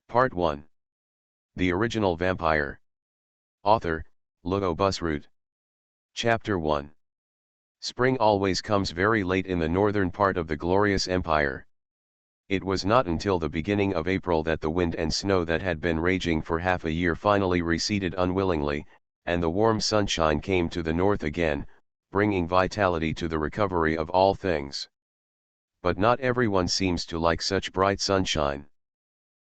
Part 1. The Original Vampire. Author, Ludo Busroot. Chapter 1. Spring always comes very late in the northern part of the glorious empire. It was not until the beginning of April that the wind and snow that had been raging for half a year finally receded unwillingly, and the warm sunshine came to the north again, bringing vitality to the recovery of all things. But not everyone seems to like such bright sunshine.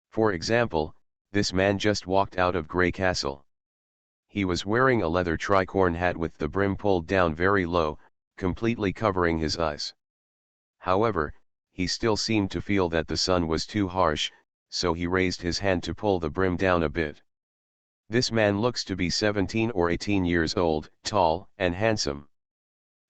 For example, this man just walked out of Grey Castle. He was wearing a leather tricorn hat with the brim pulled down very low, completely covering his eyes. However, he still seemed to feel that the sun was too harsh, so he raised his hand to pull the brim down a bit. This man looks to be 17 or 18 years old, tall and handsome.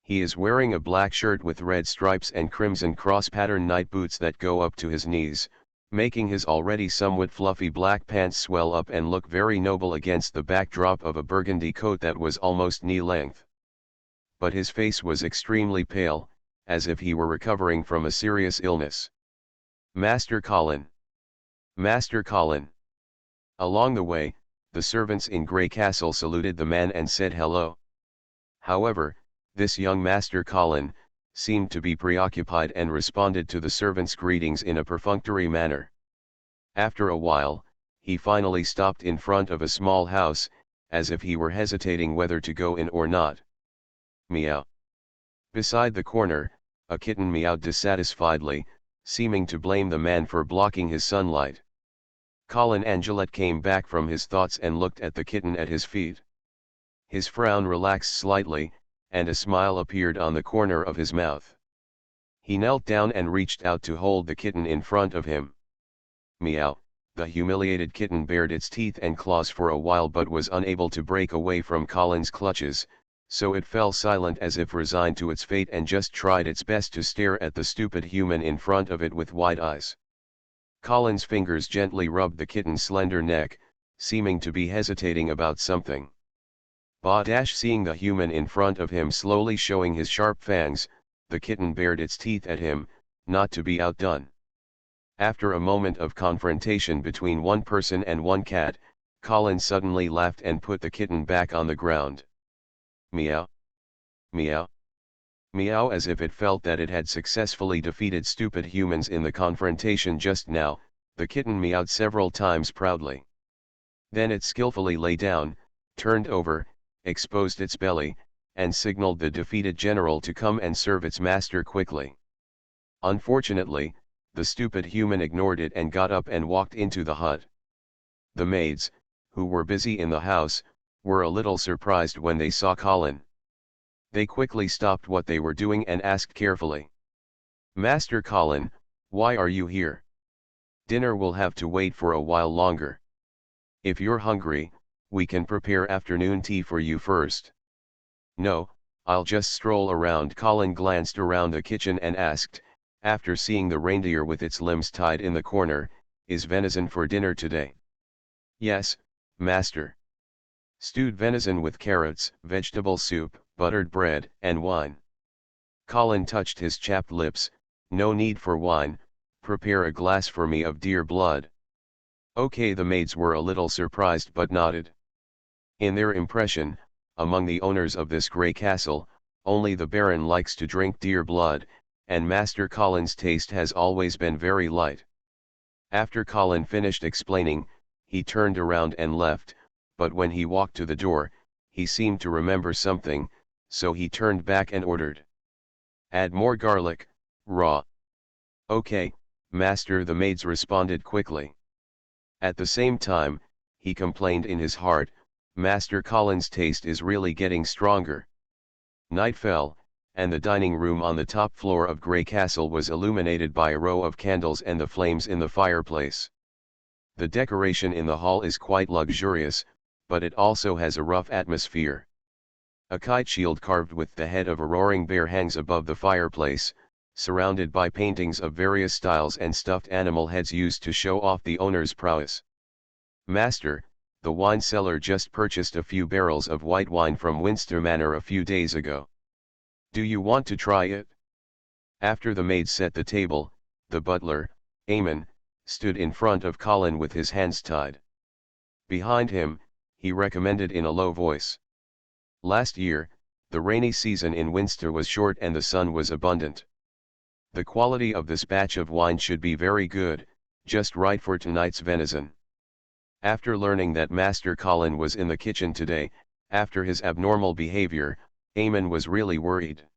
He is wearing a black shirt with red stripes and crimson cross-pattern night boots that go up to his knees, making his already somewhat fluffy black pants swell up and look very noble against the backdrop of a burgundy coat that was almost knee-length. But his face was extremely pale, as if he were recovering from a serious illness. Master Colin. Master Colin. Along the way, the servants in Grey Castle saluted the man and said hello. However, this young Master Colin seemed to be preoccupied and responded to the servants' greetings in a perfunctory manner. After a while, he finally stopped in front of a small house, as if he were hesitating whether to go in or not. Meow. Beside the corner, a kitten meowed dissatisfiedly, seeming to blame the man for blocking his sunlight. Colin Angelet came back from his thoughts and looked at the kitten at his feet. His frown relaxed slightly, and a smile appeared on the corner of his mouth. He knelt down and reached out to hold the kitten in front of him. Meow. The humiliated kitten bared its teeth and claws for a while but was unable to break away from Colin's clutches, so it fell silent as if resigned to its fate and just tried its best to stare at the stupid human in front of it with wide eyes. Colin's fingers gently rubbed the kitten's slender neck, seeming to be hesitating about something. Seeing the human in front of him slowly showing his sharp fangs, the kitten bared its teeth at him, not to be outdone. After a moment of confrontation between one person and one cat, Colin suddenly laughed and put the kitten back on the ground. Meow. Meow. Meow, as if it felt that it had successfully defeated stupid humans in the confrontation just now, the kitten meowed several times proudly. Then it skillfully lay down, turned over, exposed its belly, and signaled the defeated general to come and serve its master quickly. Unfortunately, the stupid human ignored it and got up and walked into the hut. The maids, who were busy in the house, were a little surprised when they saw Colin. They quickly stopped what they were doing and asked carefully, "Master Colin, why are you here? Dinner will have to wait for a while longer. If you're hungry, we can prepare afternoon tea for you first." "No, I'll just stroll around." Colin glanced around the kitchen and asked, after seeing the reindeer with its limbs tied in the corner, "Is venison for dinner today?" "Yes, master. Stewed venison with carrots, vegetable soup, buttered bread, and wine." Colin touched his chapped lips. "No need for wine, prepare a glass for me of deer blood." "Okay." The maids were a little surprised but nodded. In their impression, among the owners of this Grey Castle, only the Baron likes to drink deer blood, and Master Colin's taste has always been very light. After Colin finished explaining, he turned around and left, but when he walked to the door, he seemed to remember something, so he turned back and ordered, "Add more garlic, raw." "Okay, master," the maids responded quickly. At the same time, he complained in his heart, "Master Colin's taste is really getting stronger." Night fell, and the dining room on the top floor of Grey Castle was illuminated by a row of candles and the flames in the fireplace. The decoration in the hall is quite luxurious, but it also has a rough atmosphere. A kite shield carved with the head of a roaring bear hangs above the fireplace, surrounded by paintings of various styles and stuffed animal heads used to show off the owner's prowess. "Master, the wine cellar just purchased a few barrels of white wine from Winster Manor a few days ago. Do you want to try it?" After the maid set the table, the butler, Eamon, stood in front of Colin with his hands tied. Behind him, he recommended in a low voice. Last year, the rainy season in Winster was short and the sun was abundant. The quality of this batch of wine should be very good, just right for tonight's venison. After learning that Master Colin was in the kitchen today, after his abnormal behavior, Eamon was really worried.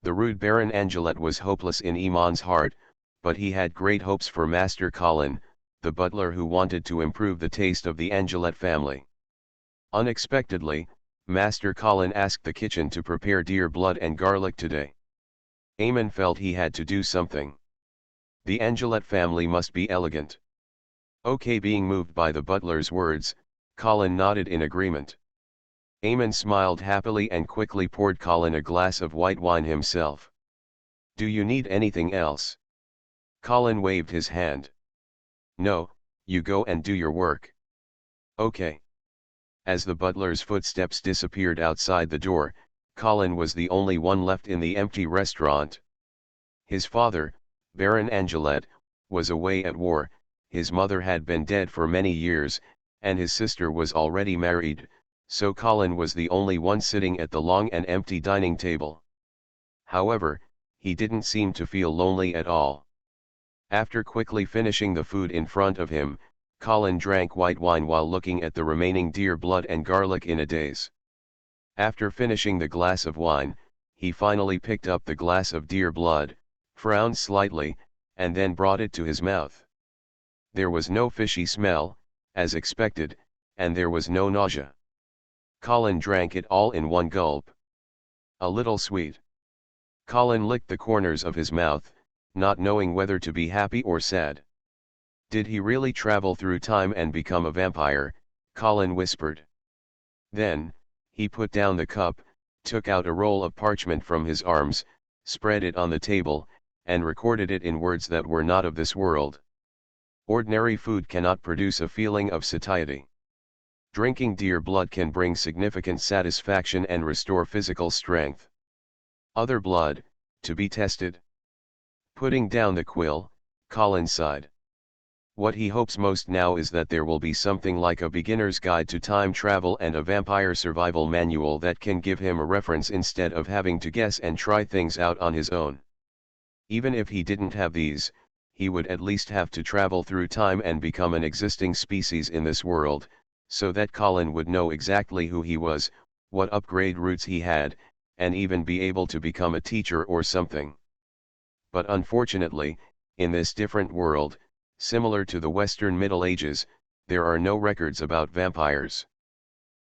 The rude Baron Angelet was hopeless in Eamon's heart, but he had great hopes for Master Colin, the butler who wanted to improve the taste of the Angelet family. Unexpectedly, Master Colin asked the kitchen to prepare deer blood and garlic today. Eamon felt he had to do something. The Angelet family must be elegant. Okay, being moved by the butler's words, Colin nodded in agreement. Eamon smiled happily and quickly poured Colin a glass of white wine himself. Do you need anything else? Colin waved his hand. No, you go and do your work. Okay. As the butler's footsteps disappeared outside the door, Colin was the only one left in the empty restaurant. His father, Baron Angelet, was away at war, his mother had been dead for many years, and his sister was already married, so Colin was the only one sitting at the long and empty dining table. However, he didn't seem to feel lonely at all. After quickly finishing the food in front of him, Colin drank white wine while looking at the remaining deer blood and garlic in a daze. After finishing the glass of wine, he finally picked up the glass of deer blood, frowned slightly, and then brought it to his mouth. There was no fishy smell, as expected, and there was no nausea. Colin drank it all in one gulp. A little sweet. Colin licked the corners of his mouth, not knowing whether to be happy or sad. Did he really travel through time and become a vampire? Colin whispered. Then, he put down the cup, took out a roll of parchment from his arms, spread it on the table, and recorded it in words that were not of this world. Ordinary food cannot produce a feeling of satiety. Drinking deer blood can bring significant satisfaction and restore physical strength. Other blood, to be tested. Putting down the quill, Colin sighed. What he hopes most now is that there will be something like a beginner's guide to time travel and a vampire survival manual that can give him a reference instead of having to guess and try things out on his own. Even if he didn't have these, he would at least have to travel through time and become an existing species in this world, so that Colin would know exactly who he was, what upgrade routes he had, and even be able to become a teacher or something. But unfortunately, in this different world, similar to the Western Middle Ages, there are no records about vampires.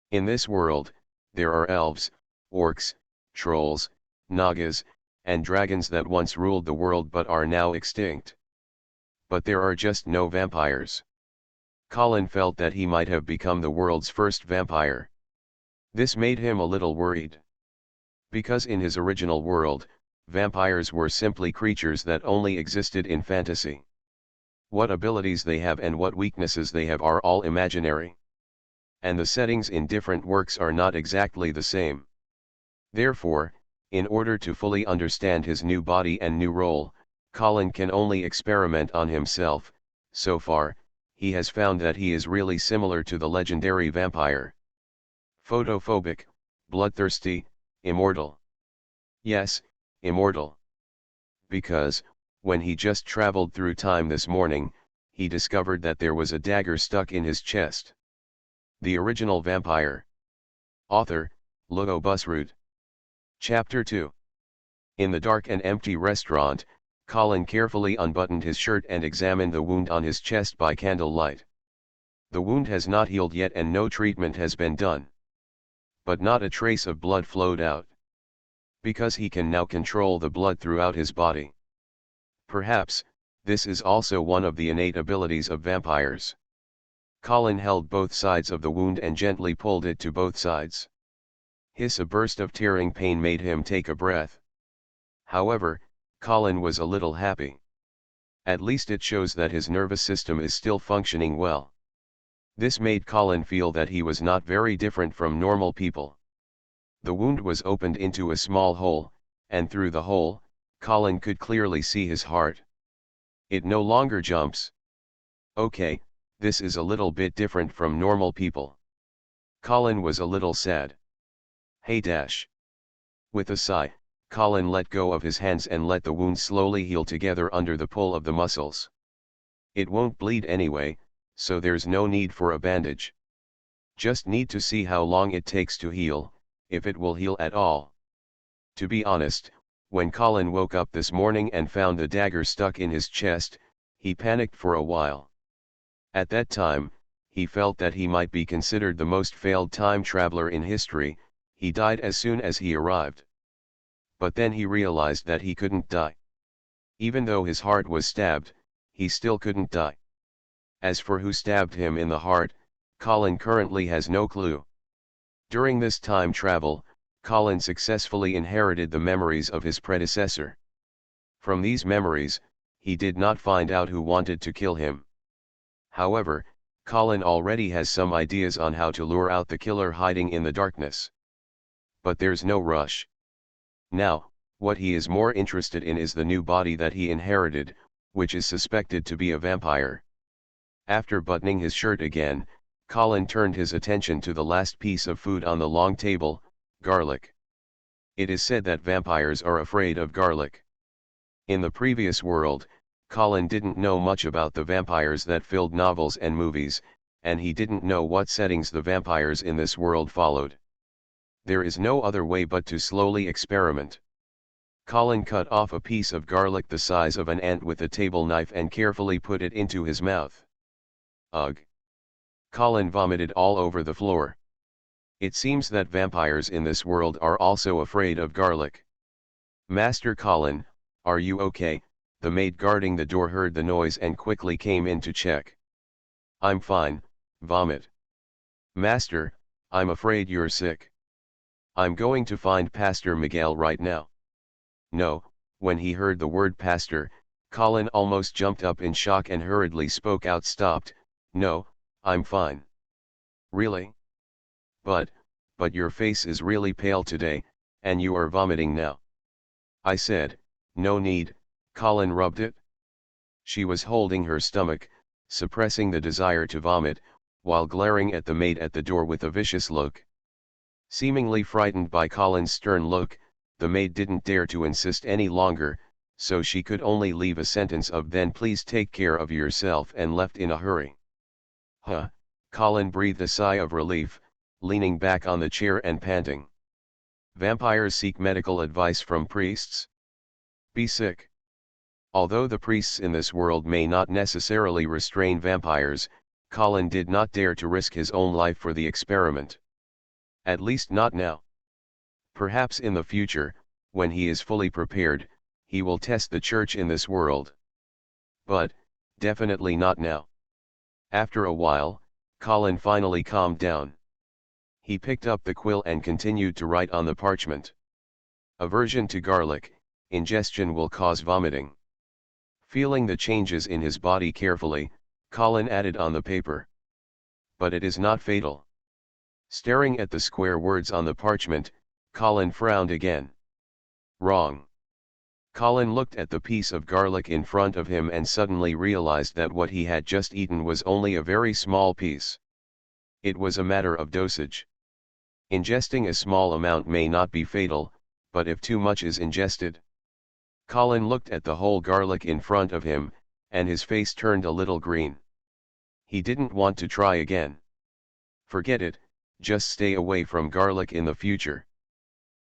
In this world, there are elves, orcs, trolls, nagas, and dragons that once ruled the world but are now extinct. But there are just no vampires. Colin felt that he might have become the world's first vampire. This made him a little worried. Because in his original world, vampires were simply creatures that only existed in fantasy. What abilities they have and what weaknesses they have are all imaginary. And the settings in different works are not exactly the same. Therefore, in order to fully understand his new body and new role, Colin can only experiment on himself. So far, he has found that he is really similar to the legendary vampire. Photophobic, bloodthirsty, immortal. Yes, immortal. Because, when he just traveled through time this morning, he discovered that there was a dagger stuck in his chest. The original vampire. Author, Ludo Busroot. Chapter 2. In the dark and empty restaurant, Colin carefully unbuttoned his shirt and examined the wound on his chest by candlelight. The wound has not healed yet and no treatment has been done. But not a trace of blood flowed out. Because he can now control the blood throughout his body. Perhaps, this is also one of the innate abilities of vampires. Colin held both sides of the wound and gently pulled it to both sides. A burst of tearing pain made him take a breath. However, Colin was a little happy. At least it shows that his nervous system is still functioning well. This made Colin feel that he was not very different from normal people. The wound was opened into a small hole, and through the hole, Colin could clearly see his heart. It no longer jumps. Okay, this is a little bit different from normal people. Colin was a little sad. Hey Dash. With a sigh, Colin let go of his hands and let the wound slowly heal together under the pull of the muscles. It won't bleed anyway, so there's no need for a bandage. Just need to see how long it takes to heal, if it will heal at all. To be honest, when Colin woke up this morning and found the dagger stuck in his chest, he panicked for a while. At that time, he felt that he might be considered the most failed time traveler in history. He died as soon as he arrived. But then he realized that he couldn't die. Even though his heart was stabbed, he still couldn't die. As for who stabbed him in the heart, Colin currently has no clue. During this time travel, Colin successfully inherited the memories of his predecessor. From these memories, he did not find out who wanted to kill him. However, Colin already has some ideas on how to lure out the killer hiding in the darkness. But there's no rush. Now, what he is more interested in is the new body that he inherited, which is suspected to be a vampire. After buttoning his shirt again, Colin turned his attention to the last piece of food on the long table, garlic. It is said that vampires are afraid of garlic. In the previous world, Colin didn't know much about the vampires that filled novels and movies, and he didn't know what settings the vampires in this world followed. There is no other way but to slowly experiment. Colin cut off a piece of garlic the size of an ant with a table knife and carefully put it into his mouth. Ugh! Colin vomited all over the floor. It seems that vampires in this world are also afraid of garlic. Master Colin, are you okay? The maid guarding the door heard the noise and quickly came in to check. I'm fine, vomit. Master, I'm afraid you're sick. I'm going to find Pastor Miguel right now. No, when he heard the word pastor, Colin almost jumped up in shock and hurriedly spoke out. Stopped, no, I'm fine. Really? But your face is really pale today, and you are vomiting now. I said, no need, Colin rubbed it. She was holding her stomach, suppressing the desire to vomit, while glaring at the maid at the door with a vicious look. Seemingly frightened by Colin's stern look, the maid didn't dare to insist any longer, so she could only leave a sentence of "Then please take care of yourself," and left in a hurry. Huh, Colin breathed a sigh of relief, leaning back on the chair and panting. Vampires seek medical advice from priests? Be sick. Although the priests in this world may not necessarily restrain vampires, Colin did not dare to risk his own life for the experiment. At least not now. Perhaps in the future, when he is fully prepared, he will test the church in this world. But, definitely not now. After a while, Colin finally calmed down. He picked up the quill and continued to write on the parchment. Aversion to garlic, ingestion will cause vomiting. Feeling the changes in his body carefully, Colin added on the paper. But it is not fatal. Staring at the square words on the parchment, Colin frowned again. Wrong. Colin looked at the piece of garlic in front of him and suddenly realized that what he had just eaten was only a very small piece. It was a matter of dosage. Ingesting a small amount may not be fatal, but if too much is ingested. Colin looked at the whole garlic in front of him, and his face turned a little green. He didn't want to try again. Forget it, just stay away from garlic in the future.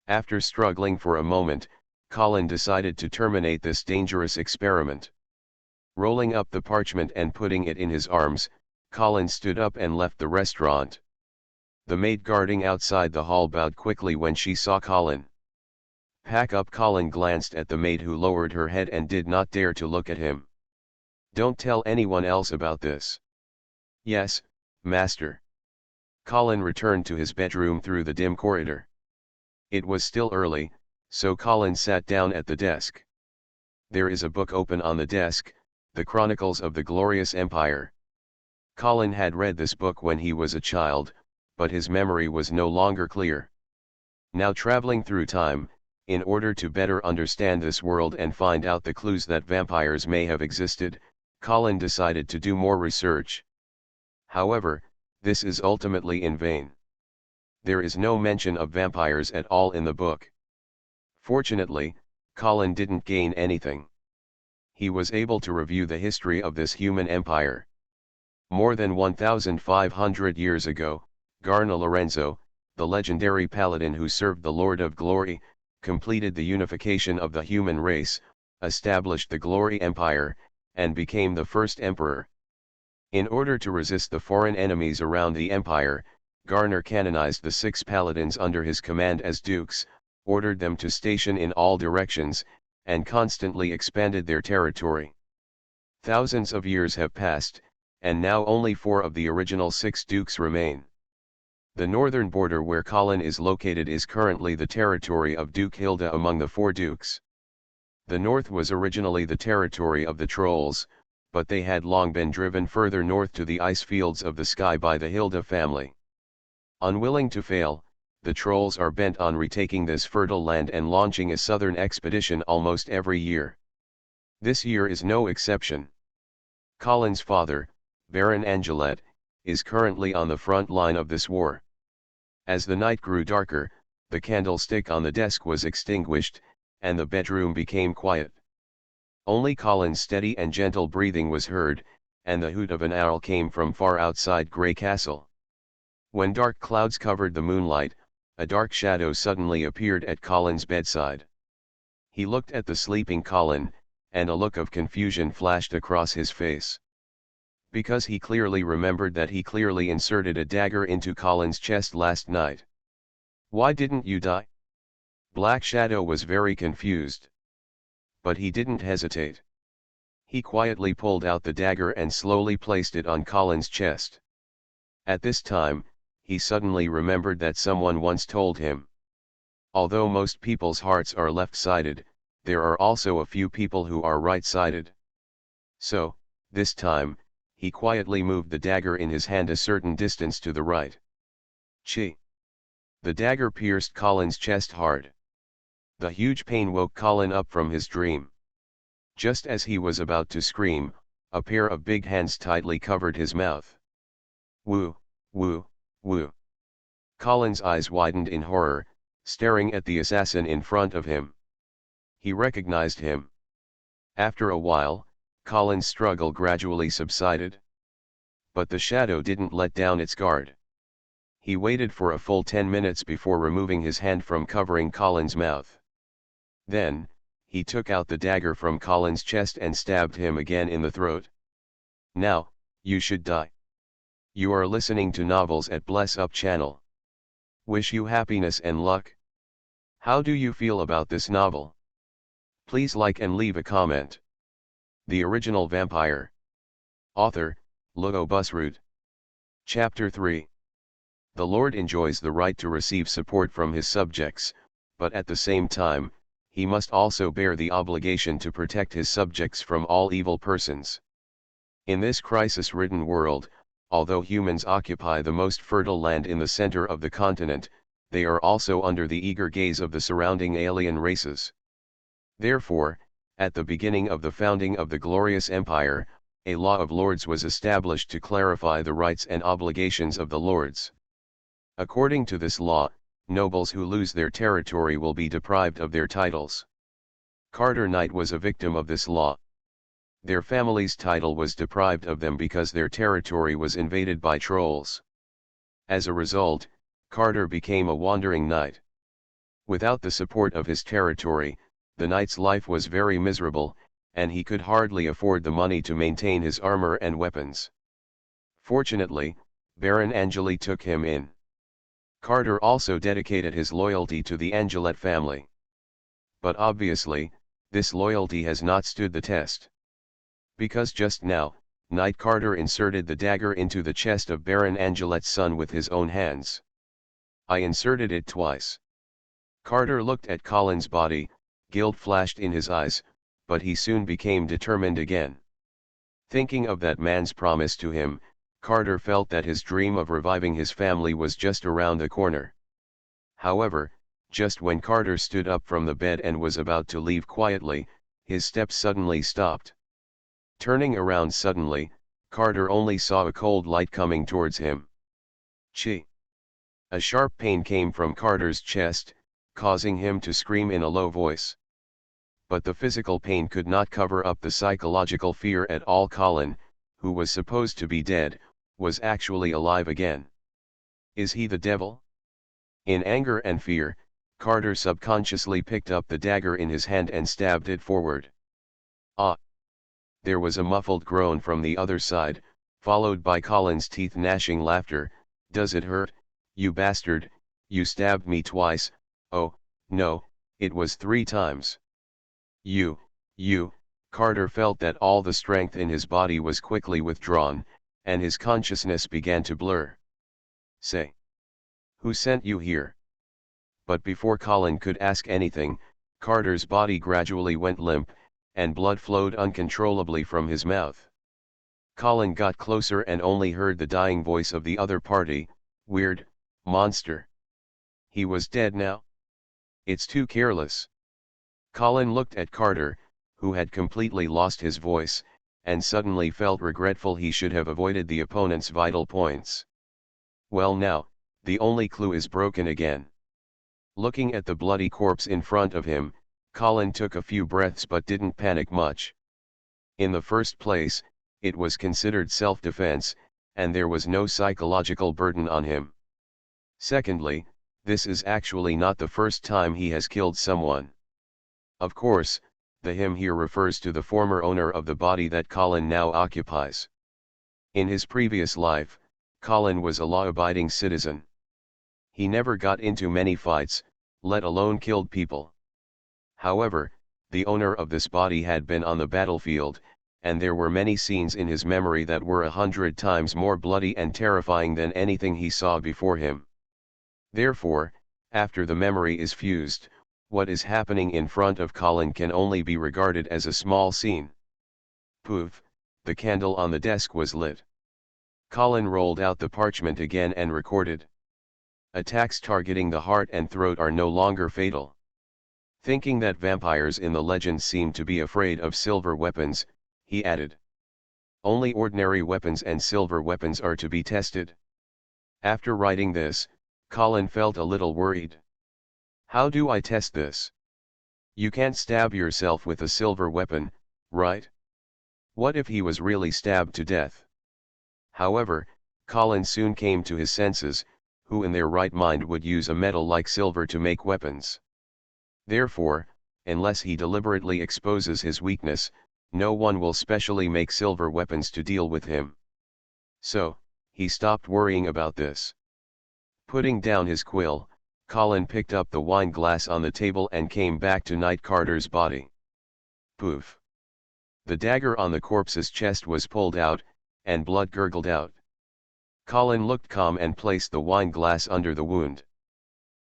After struggling for a moment, Colin decided to terminate this dangerous experiment. Rolling up the parchment and putting it in his arms, Colin stood up and left the restaurant. The maid guarding outside the hall bowed quickly when she saw Colin. Pack up. Colin glanced at the maid, who lowered her head and did not dare to look at him. Don't tell anyone else about this. Yes, master. Colin returned to his bedroom through the dim corridor. It was still early, so Colin sat down at the desk. There is a book open on the desk, The Chronicles of the Glorious Empire. Colin had read this book when he was a child, but his memory was no longer clear. Now traveling through time, in order to better understand this world and find out the clues that vampires may have existed, Colin decided to do more research. However, this is ultimately in vain. There is no mention of vampires at all in the book. Fortunately, Colin didn't gain anything. He was able to review the history of this human empire. More than 1,500 years ago, Garna Lorenzo, the legendary paladin who served the Lord of Glory, completed the unification of the human race, established the Glory Empire, and became the first emperor. In order to resist the foreign enemies around the empire, Garner canonized the 6 paladins under his command as dukes, ordered them to station in all directions, and constantly expanded their territory. Thousands of years have passed, and now only 4 of the original 6 dukes remain. The northern border where Colin is located is currently the territory of Duke Hilda among the 4 dukes. The north was originally the territory of the trolls, but they had long been driven further north to the ice fields of the sky by the Hilda family. Unwilling to fail, the trolls are bent on retaking this fertile land and launching a southern expedition almost every year. This year is no exception. Colin's father, Baron Angelet, is currently on the front line of this war. As the night grew darker, the candlestick on the desk was extinguished, and the bedroom became quiet. Only Colin's steady and gentle breathing was heard, and the hoot of an owl came from far outside Grey Castle. When dark clouds covered the moonlight, a dark shadow suddenly appeared at Colin's bedside. He looked at the sleeping Colin, and a look of confusion flashed across his face. Because he clearly remembered that he clearly inserted a dagger into Colin's chest last night. "Why didn't you die?" Black Shadow was very confused. But he didn't hesitate. He quietly pulled out the dagger and slowly placed it on Colin's chest. At this time, he suddenly remembered that someone once told him. Although most people's hearts are left-sided, there are also a few people who are right-sided. So, this time, he quietly moved the dagger in his hand a certain distance to the right. Chi! The dagger pierced Colin's chest hard. The huge pain woke Colin up from his dream. Just as he was about to scream, a pair of big hands tightly covered his mouth. Woo, woo, woo. Colin's eyes widened in horror, staring at the assassin in front of him. He recognized him. After a while, Colin's struggle gradually subsided. But the shadow didn't let down its guard. He waited for a full 10 minutes before removing his hand from covering Colin's mouth. Then, he took out the dagger from Colin's chest and stabbed him again in the throat. "Now, you should die." You are listening to novels at Bless Up channel. Wish you happiness and luck. How do you feel about this novel? Please like and leave a comment. The Original Vampire. Author, Lugo Busroot. Chapter 3. The Lord enjoys the right to receive support from his subjects, but at the same time, he must also bear the obligation to protect his subjects from all evil persons. In this crisis-ridden world, although humans occupy the most fertile land in the center of the continent, they are also under the eager gaze of the surrounding alien races. Therefore, at the beginning of the founding of the glorious empire, a law of lords was established to clarify the rights and obligations of the lords. According to this law, nobles who lose their territory will be deprived of their titles. Carter Knight was a victim of this law. Their family's title was deprived of them because their territory was invaded by trolls. As a result, Carter became a wandering knight. Without the support of his territory, the knight's life was very miserable, and he could hardly afford the money to maintain his armor and weapons. Fortunately, Baron Angeli took him in. Carter also dedicated his loyalty to the Angelet family. But obviously, this loyalty has not stood the test. Because just now, Knight Carter inserted the dagger into the chest of Baron Angelet's son with his own hands. "I inserted it twice." Carter looked at Colin's body, guilt flashed in his eyes, but he soon became determined again. Thinking of that man's promise to him, Carter felt that his dream of reviving his family was just around the corner. However, just when Carter stood up from the bed and was about to leave quietly, his steps suddenly stopped. Turning around suddenly, Carter only saw a cold light coming towards him. Chi! A sharp pain came from Carter's chest, causing him to scream in a low voice. But the physical pain could not cover up the psychological fear at all. Colin, who was supposed to be dead, was actually alive again. Is he the devil? In anger and fear, Carter subconsciously picked up the dagger in his hand and stabbed it forward. Ah! There was a muffled groan from the other side, followed by Colin's teeth-gnashing laughter. Does it hurt, you bastard? You stabbed me twice. Oh, no, it was 3 times. You, Carter felt that all the strength in his body was quickly withdrawn, and his consciousness began to blur. Say. Who sent you here? But before Colin could ask anything, Carter's body gradually went limp, and blood flowed uncontrollably from his mouth. Colin got closer and only heard the dying voice of the other party. Weird, monster. He was dead now? It's too careless. Colin looked at Carter, who had completely lost his voice, and suddenly felt regretful he should have avoided the opponent's vital points. Well now, the only clue is broken again. Looking at the bloody corpse in front of him, Colin took a few breaths but didn't panic much. In the first place, it was considered self-defense, and there was no psychological burden on him. Secondly, this is actually not the first time he has killed someone. Of course, the him here refers to the former owner of the body that Colin now occupies. In his previous life, Colin was a law-abiding citizen. He never got into many fights, let alone killed people. However, the owner of this body had been on the battlefield, and there were many scenes in his memory that were 100 times more bloody and terrifying than anything he saw before him. Therefore, after the memory is fused, what is happening in front of Colin can only be regarded as a small scene. Poof, the candle on the desk was lit. Colin rolled out the parchment again and recorded. Attacks targeting the heart and throat are no longer fatal. Thinking that vampires in the legends seem to be afraid of silver weapons, he added. Only ordinary weapons and silver weapons are to be tested. After writing this, Colin felt a little worried. How do I test this? You can't stab yourself with a silver weapon, right? What if he was really stabbed to death? However, Colin soon came to his senses. Who in their right mind would use a metal like silver to make weapons? Therefore, unless he deliberately exposes his weakness, no one will specially make silver weapons to deal with him. So, he stopped worrying about this. Putting down his quill, Colin picked up the wine glass on the table and came back to Night Carter's body. Poof! The dagger on the corpse's chest was pulled out, and blood gurgled out. Colin looked calm and placed the wine glass under the wound.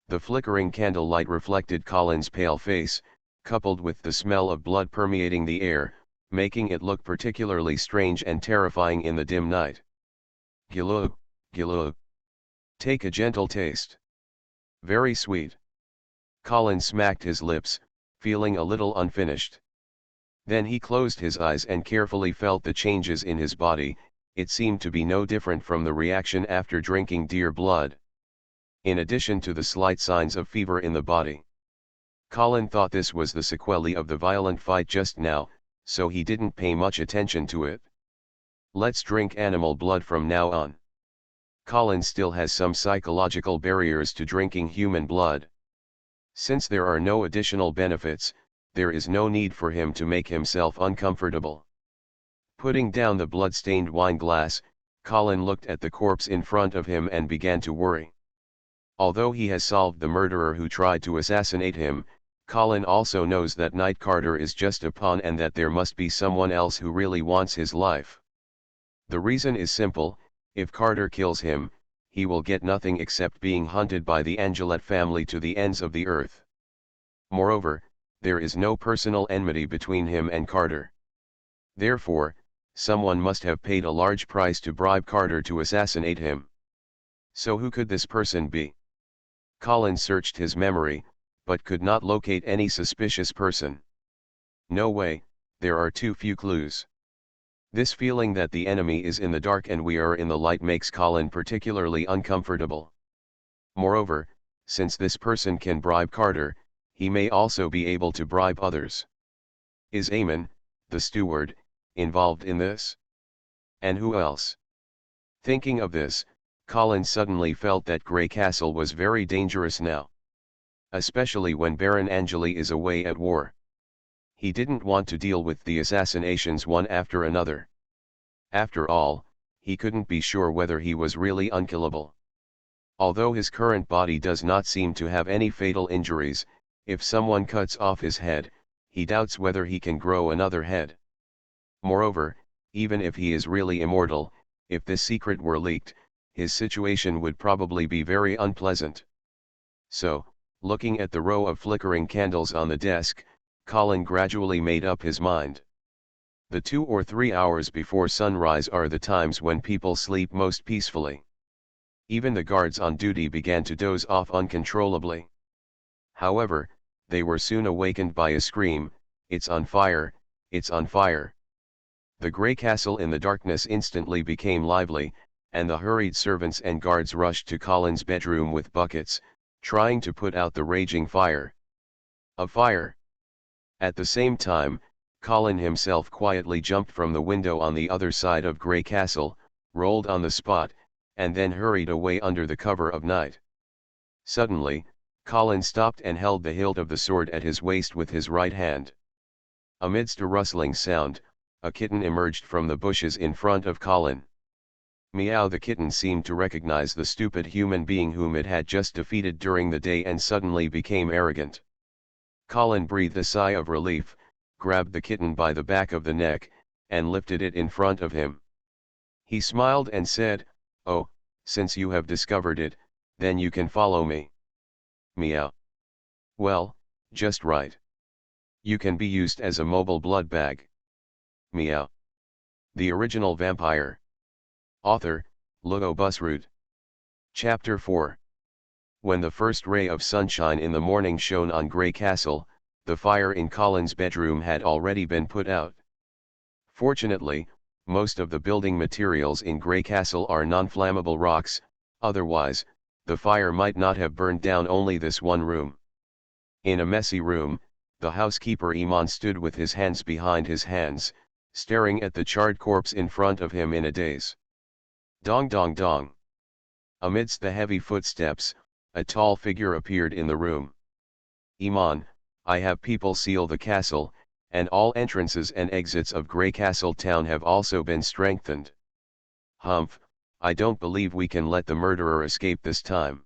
The flickering candlelight reflected Colin's pale face, coupled with the smell of blood permeating the air, making it look particularly strange and terrifying in the dim night. Giloo, giloo. Take a gentle taste. Very sweet. Colin smacked his lips, feeling a little unfinished. Then he closed his eyes and carefully felt the changes in his body. It seemed to be no different from the reaction after drinking deer blood. In addition to the slight signs of fever in the body. Colin thought this was the sequelae of the violent fight just now, so he didn't pay much attention to it. Let's drink animal blood from now on. Colin still has some psychological barriers to drinking human blood. Since there are no additional benefits, there is no need for him to make himself uncomfortable. Putting down the blood-stained wine glass, Colin looked at the corpse in front of him and began to worry. Although he has solved the murderer who tried to assassinate him, Colin also knows that Night Carter is just a pawn and that there must be someone else who really wants his life. The reason is simple: if Carter kills him, he will get nothing except being hunted by the Angelet family to the ends of the earth. Moreover, there is no personal enmity between him and Carter. Therefore, someone must have paid a large price to bribe Carter to assassinate him. So who could this person be? Colin searched his memory, but could not locate any suspicious person. No way, there are too few clues. This feeling that the enemy is in the dark and we are in the light makes Colin particularly uncomfortable. Moreover, since this person can bribe Carter, he may also be able to bribe others. Is Eamon, the steward, involved in this? And who else? Thinking of this, Colin suddenly felt that Grey Castle was very dangerous now. Especially when Baron Angeli is away at war. He didn't want to deal with the assassinations one after another. After all, he couldn't be sure whether he was really unkillable. Although his current body does not seem to have any fatal injuries, if someone cuts off his head, he doubts whether he can grow another head. Moreover, even if he is really immortal, if this secret were leaked, his situation would probably be very unpleasant. So, looking at the row of flickering candles on the desk, Colin gradually made up his mind. The 2 or 3 hours before sunrise are the times when people sleep most peacefully. Even the guards on duty began to doze off uncontrollably. However, they were soon awakened by a scream, "It's on fire, it's on fire." The Grey Castle in the darkness instantly became lively, and the hurried servants and guards rushed to Colin's bedroom with buckets, trying to put out the raging fire. A fire! At the same time, Colin himself quietly jumped from the window on the other side of Grey Castle, rolled on the spot, and then hurried away under the cover of night. Suddenly, Colin stopped and held the hilt of the sword at his waist with his right hand. Amidst a rustling sound, a kitten emerged from the bushes in front of Colin. Meow. The kitten seemed to recognize the stupid human being whom it had just defeated during the day and suddenly became arrogant. Colin breathed a sigh of relief, grabbed the kitten by the back of the neck, and lifted it in front of him. He smiled and said, "Oh, since you have discovered it, then you can follow me." Meow. "Well, just right. You can be used as a mobile blood bag." Meow. The Original Vampire. Author, Ludo Busroot. Chapter 4. When the first ray of sunshine in the morning shone on Grey Castle, the fire in Colin's bedroom had already been put out. Fortunately, most of the building materials in Grey Castle are non-flammable rocks, otherwise, the fire might not have burned down only this one room. In a messy room, the housekeeper Iman stood with his hands behind his hands, staring at the charred corpse in front of him in a daze. Dong dong dong. Amidst the heavy footsteps, a tall figure appeared in the room. "Iman, I have people seal the castle, and all entrances and exits of Grey Castle town have also been strengthened. Humph, I don't believe we can let the murderer escape this time."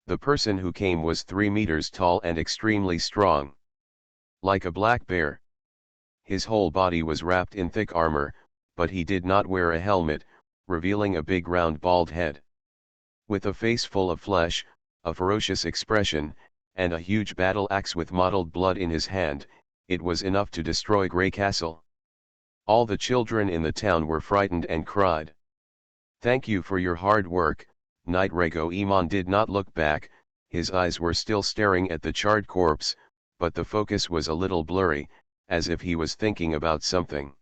The person who came was 3 meters tall and extremely strong. Like a black bear. His whole body was wrapped in thick armor, but he did not wear a helmet, revealing a big round bald head. With a face full of flesh, a ferocious expression, and a huge battle axe with mottled blood in his hand, it was enough to destroy Grey Castle. All the children in the town were frightened and cried, "Thank you for your hard work, Knight Rego." Iman did not look back, his eyes were still staring at the charred corpse, but the focus was a little blurry, as if he was thinking about something.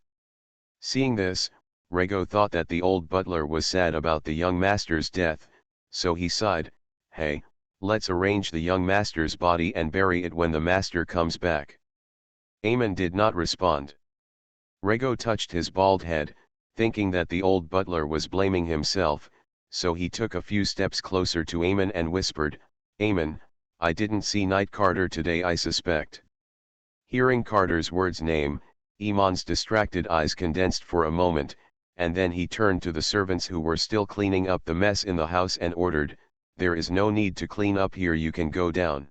Seeing this, Rego thought that the old butler was sad about the young master's death, so he sighed, "Hey, let's arrange the young master's body and bury it when the master comes back." Eamon did not respond. Rego touched his bald head, thinking that the old butler was blaming himself, so he took a few steps closer to Eamon and whispered, "Eamon, I didn't see Knight Carter today, I suspect." Hearing Carter's words name, Eamon's distracted eyes condensed for a moment, and then he turned to the servants who were still cleaning up the mess in the house and ordered, "There is no need to clean up here, you can go down."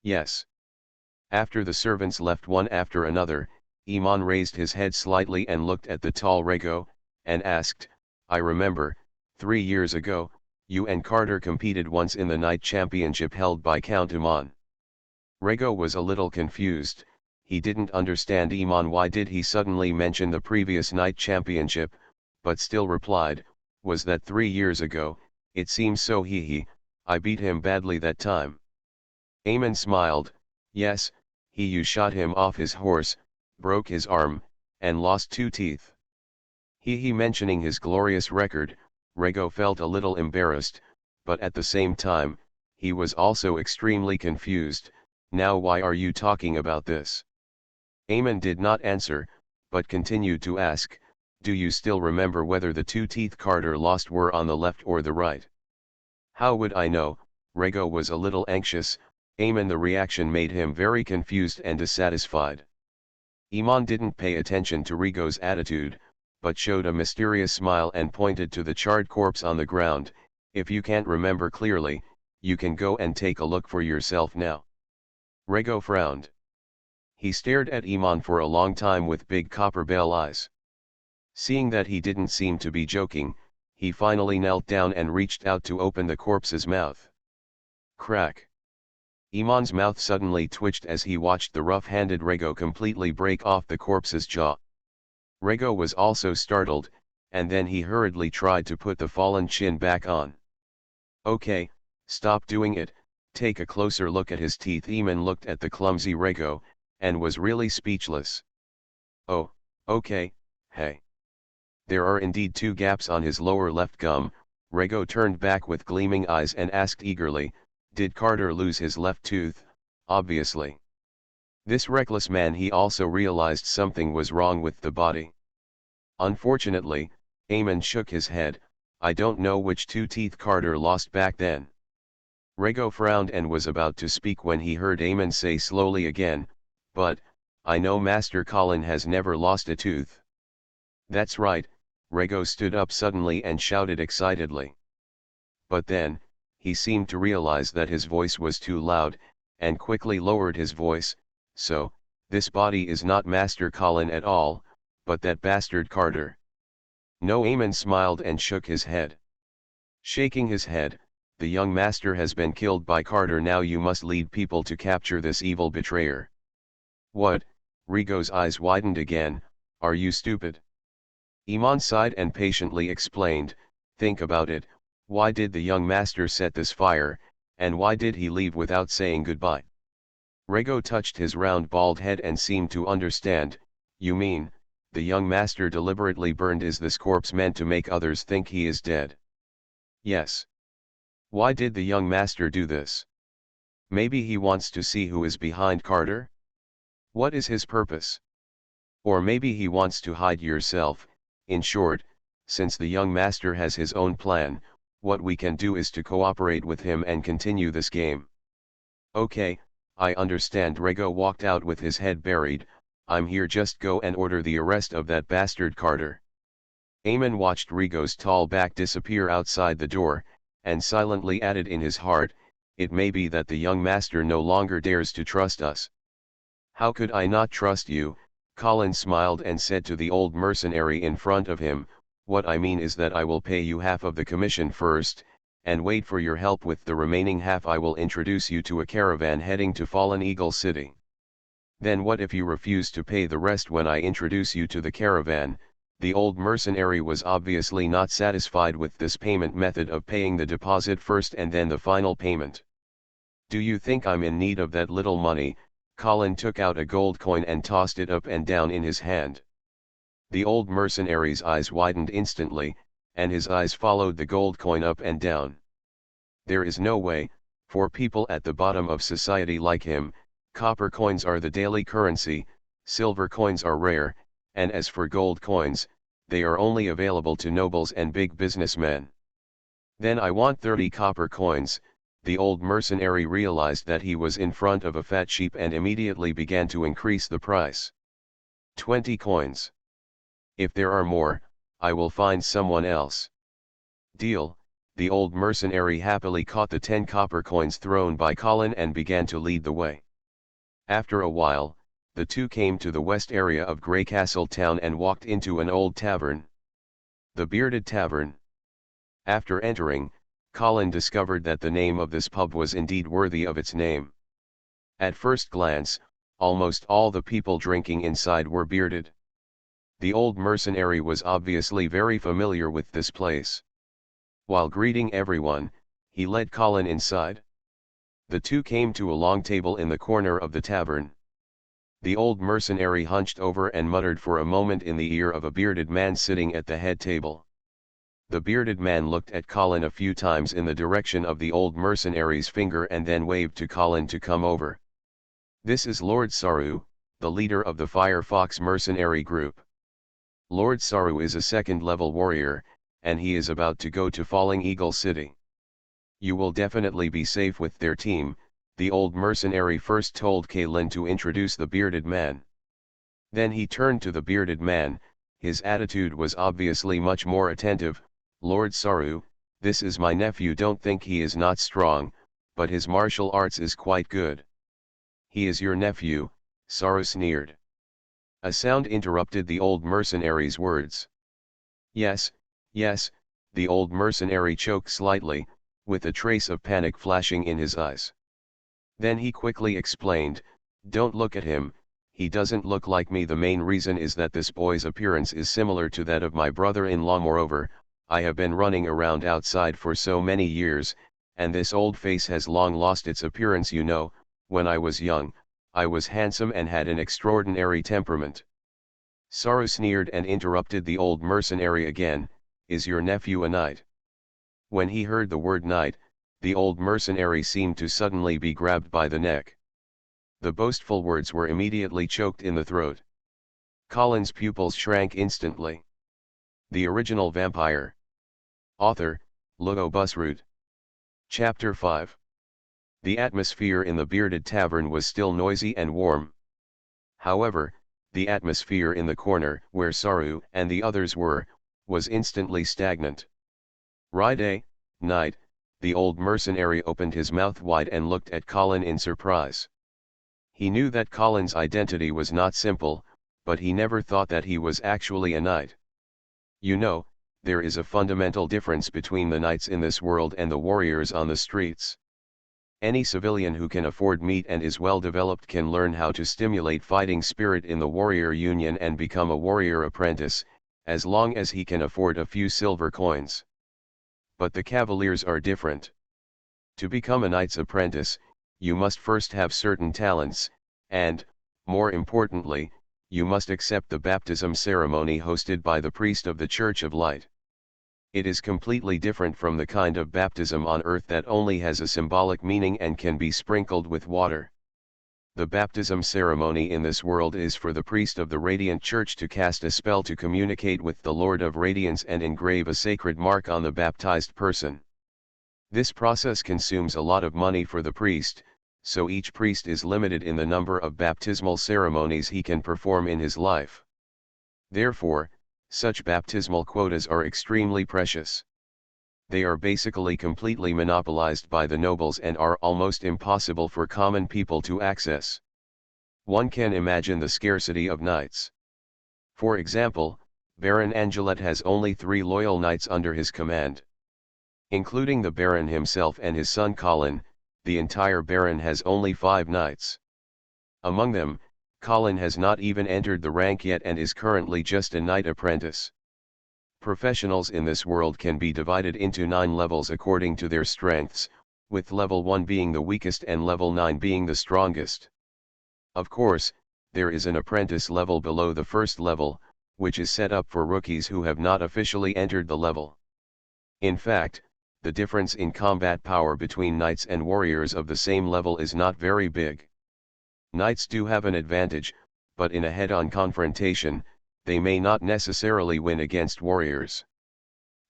"Yes." After the servants left one after another, Eamon raised his head slightly and looked at the tall Rego, and asked, "I remember, 3 years ago, you and Carter competed once in the night championship held by Count Iman." Rego was a little confused. He didn't understand Iman. Why did he suddenly mention the previous night championship, but still replied, "Was that 3 years ago? It seems so. I beat him badly that time." Eamon smiled, "Yes, you shot him off his horse, broke his arm, and lost 2 teeth. He mentioning his glorious record, Rego felt a little embarrassed, but at the same time, he was also extremely confused. Now why are you talking about this? Eamon did not answer, but continued to ask, do you still remember whether the 2 teeth Carter lost were on the left or the right? How would I know? Rego was a little anxious. Eamon, the reaction made him very confused and dissatisfied. Eamon didn't pay attention to Rego's attitude, but showed a mysterious smile and pointed to the charred corpse on the ground. If you can't remember clearly, you can go and take a look for yourself now. Rego frowned. He stared at Eamon for a long time with big copper bell eyes. Seeing that he didn't seem to be joking, he finally knelt down and reached out to open the corpse's mouth. Crack. Eamon's mouth suddenly twitched as he watched the rough-handed Rego completely break off the corpse's jaw. Rego was also startled, and then he hurriedly tried to put the fallen chin back on. Okay, stop doing it, take a closer look at his teeth. Eamon looked at the clumsy Rego, and was really speechless. Oh, okay, hey. There are indeed 2 gaps on his lower left gum. Rego turned back with gleaming eyes and asked eagerly, did Carter lose his left tooth? Obviously. This reckless man, he also realized something was wrong with the body. Unfortunately, Eamon shook his head, I don't know which 2 teeth Carter lost back then. Rego frowned and was about to speak when he heard Eamon say slowly again, but, I know Master Colin has never lost a tooth. That's right, Rego stood up suddenly and shouted excitedly. But then, he seemed to realize that his voice was too loud, and quickly lowered his voice, so, this body is not Master Colin at all, but that bastard Carter. No. Eamon smiled and shook his head. Shaking his head, the young master has been killed by Carter. Now you must lead people to capture this evil betrayer. What? Rego's eyes widened again, are you stupid? Eamon sighed and patiently explained, think about it, why did the young master set this fire, and why did he leave without saying goodbye? Rego touched his round bald head and seemed to understand, you mean, the young master deliberately burned this corpse meant to make others think he is dead? Yes. Why did the young master do this? Maybe he wants to see who is behind Carter? What is his purpose? Or maybe he wants to hide yourself. In short, since the young master has his own plan, what we can do is to cooperate with him and continue this game. Okay, I understand. Rego walked out with his head buried. I'm here, just go and order the arrest of that bastard Carter. Eamon watched Rego's tall back disappear outside the door, and silently added in his heart, it may be that the young master no longer dares to trust us. How could I not trust you? Colin smiled and said to the old mercenary in front of him, what I mean is that I will pay you half of the commission first, and wait for your help with the remaining half. I will introduce you to a caravan heading to Fallen Eagle City. Then what if you refuse to pay the rest when I introduce you to the caravan? The old mercenary was obviously not satisfied with this payment method of paying the deposit first and then the final payment. Do you think I'm in need of that little money? Colin took out a gold coin and tossed it up and down in his hand. The old mercenary's eyes widened instantly, and his eyes followed the gold coin up and down. There is no way, for people at the bottom of society like him, copper coins are the daily currency, silver coins are rare, and as for gold coins, they are only available to nobles and big businessmen. Then I want 30 copper coins. The old mercenary realized that he was in front of a fat sheep and immediately began to increase the price. 20 coins. If there are more, I will find someone else. Deal. The old mercenary happily caught the 10 copper coins thrown by Colin and began to lead the way. After a while, the two came to the west area of Greycastle town and walked into an old tavern. The Bearded Tavern. After entering, Colin discovered that the name of this pub was indeed worthy of its name. At first glance, almost all the people drinking inside were bearded. The old mercenary was obviously very familiar with this place. While greeting everyone, he led Colin inside. The two came to a long table in the corner of the tavern. The old mercenary hunched over and muttered for a moment in the ear of a bearded man sitting at the head table. The bearded man looked at Colin a few times in the direction of the old mercenary's finger and then waved to Colin to come over. "This is Lord Saru, the leader of the Firefox mercenary group. Lord Saru is a second-level warrior, and he is about to go to Falling Eagle City. You will definitely be safe with their team," the old mercenary first told Kalin to introduce the bearded man. Then he turned to the bearded man, his attitude was obviously much more attentive. "Lord Saru, this is my nephew. Don't think he is not strong, but his martial arts is quite good." "He is your nephew," Saru sneered. A sound interrupted the old mercenary's words. Yes, yes," the old mercenary choked slightly, with a trace of panic flashing in his eyes. Then he quickly explained, "Don't look at him, he doesn't look like me. The main reason is that this boy's appearance is similar to that of my brother-in-law. Moreover, I have been running around outside for so many years, and this old face has long lost its appearance. You know, when I was young, I was handsome and had an extraordinary temperament." Saru sneered and interrupted the old mercenary again, "Is your nephew a knight?" When he heard the word knight, the old mercenary seemed to suddenly be grabbed by the neck. The boastful words were immediately choked in the throat. Colin's pupils shrank instantly. The Original Vampire. Author, Lugo Busroot. Chapter 5. The atmosphere in the bearded tavern was still noisy and warm. However, the atmosphere in the corner, where Saru and the others were, was instantly stagnant. "Ride, knight," the old mercenary opened his mouth wide and looked at Colin in surprise. He knew that Colin's identity was not simple, but he never thought that he was actually a knight. "You know, there is a fundamental difference between the knights in this world and the warriors on the streets. Any civilian who can afford meat and is well developed can learn how to stimulate fighting spirit in the warrior union and become a warrior apprentice, as long as he can afford a few silver coins. But the cavaliers are different. To become a knight's apprentice, you must first have certain talents, and, more importantly, you must accept the baptism ceremony hosted by the priest of the Church of Light. It is completely different from the kind of baptism on earth that only has a symbolic meaning and can be sprinkled with water. The baptism ceremony in this world is for the priest of the Radiant Church to cast a spell to communicate with the Lord of Radiance and engrave a sacred mark on the baptized person. This process consumes a lot of money for the priest, so each priest is limited in the number of baptismal ceremonies he can perform in his life. Therefore, such baptismal quotas are extremely precious. They are basically completely monopolized by the nobles and are almost impossible for common people to access. One can imagine the scarcity of knights. For example, Baron Angelet has only 3 loyal knights under his command. Including the Baron himself and his son Colin, the entire Baron has only 5 knights. Among them, Colin has not even entered the rank yet and is currently just a knight apprentice. Professionals in this world can be divided into 9 levels according to their strengths, with level 1 being the weakest and level 9 being the strongest. Of course, there is an apprentice level below the first level, which is set up for rookies who have not officially entered the level. In fact, the difference in combat power between knights and warriors of the same level is not very big. Knights do have an advantage, but in a head-on confrontation, they may not necessarily win against warriors.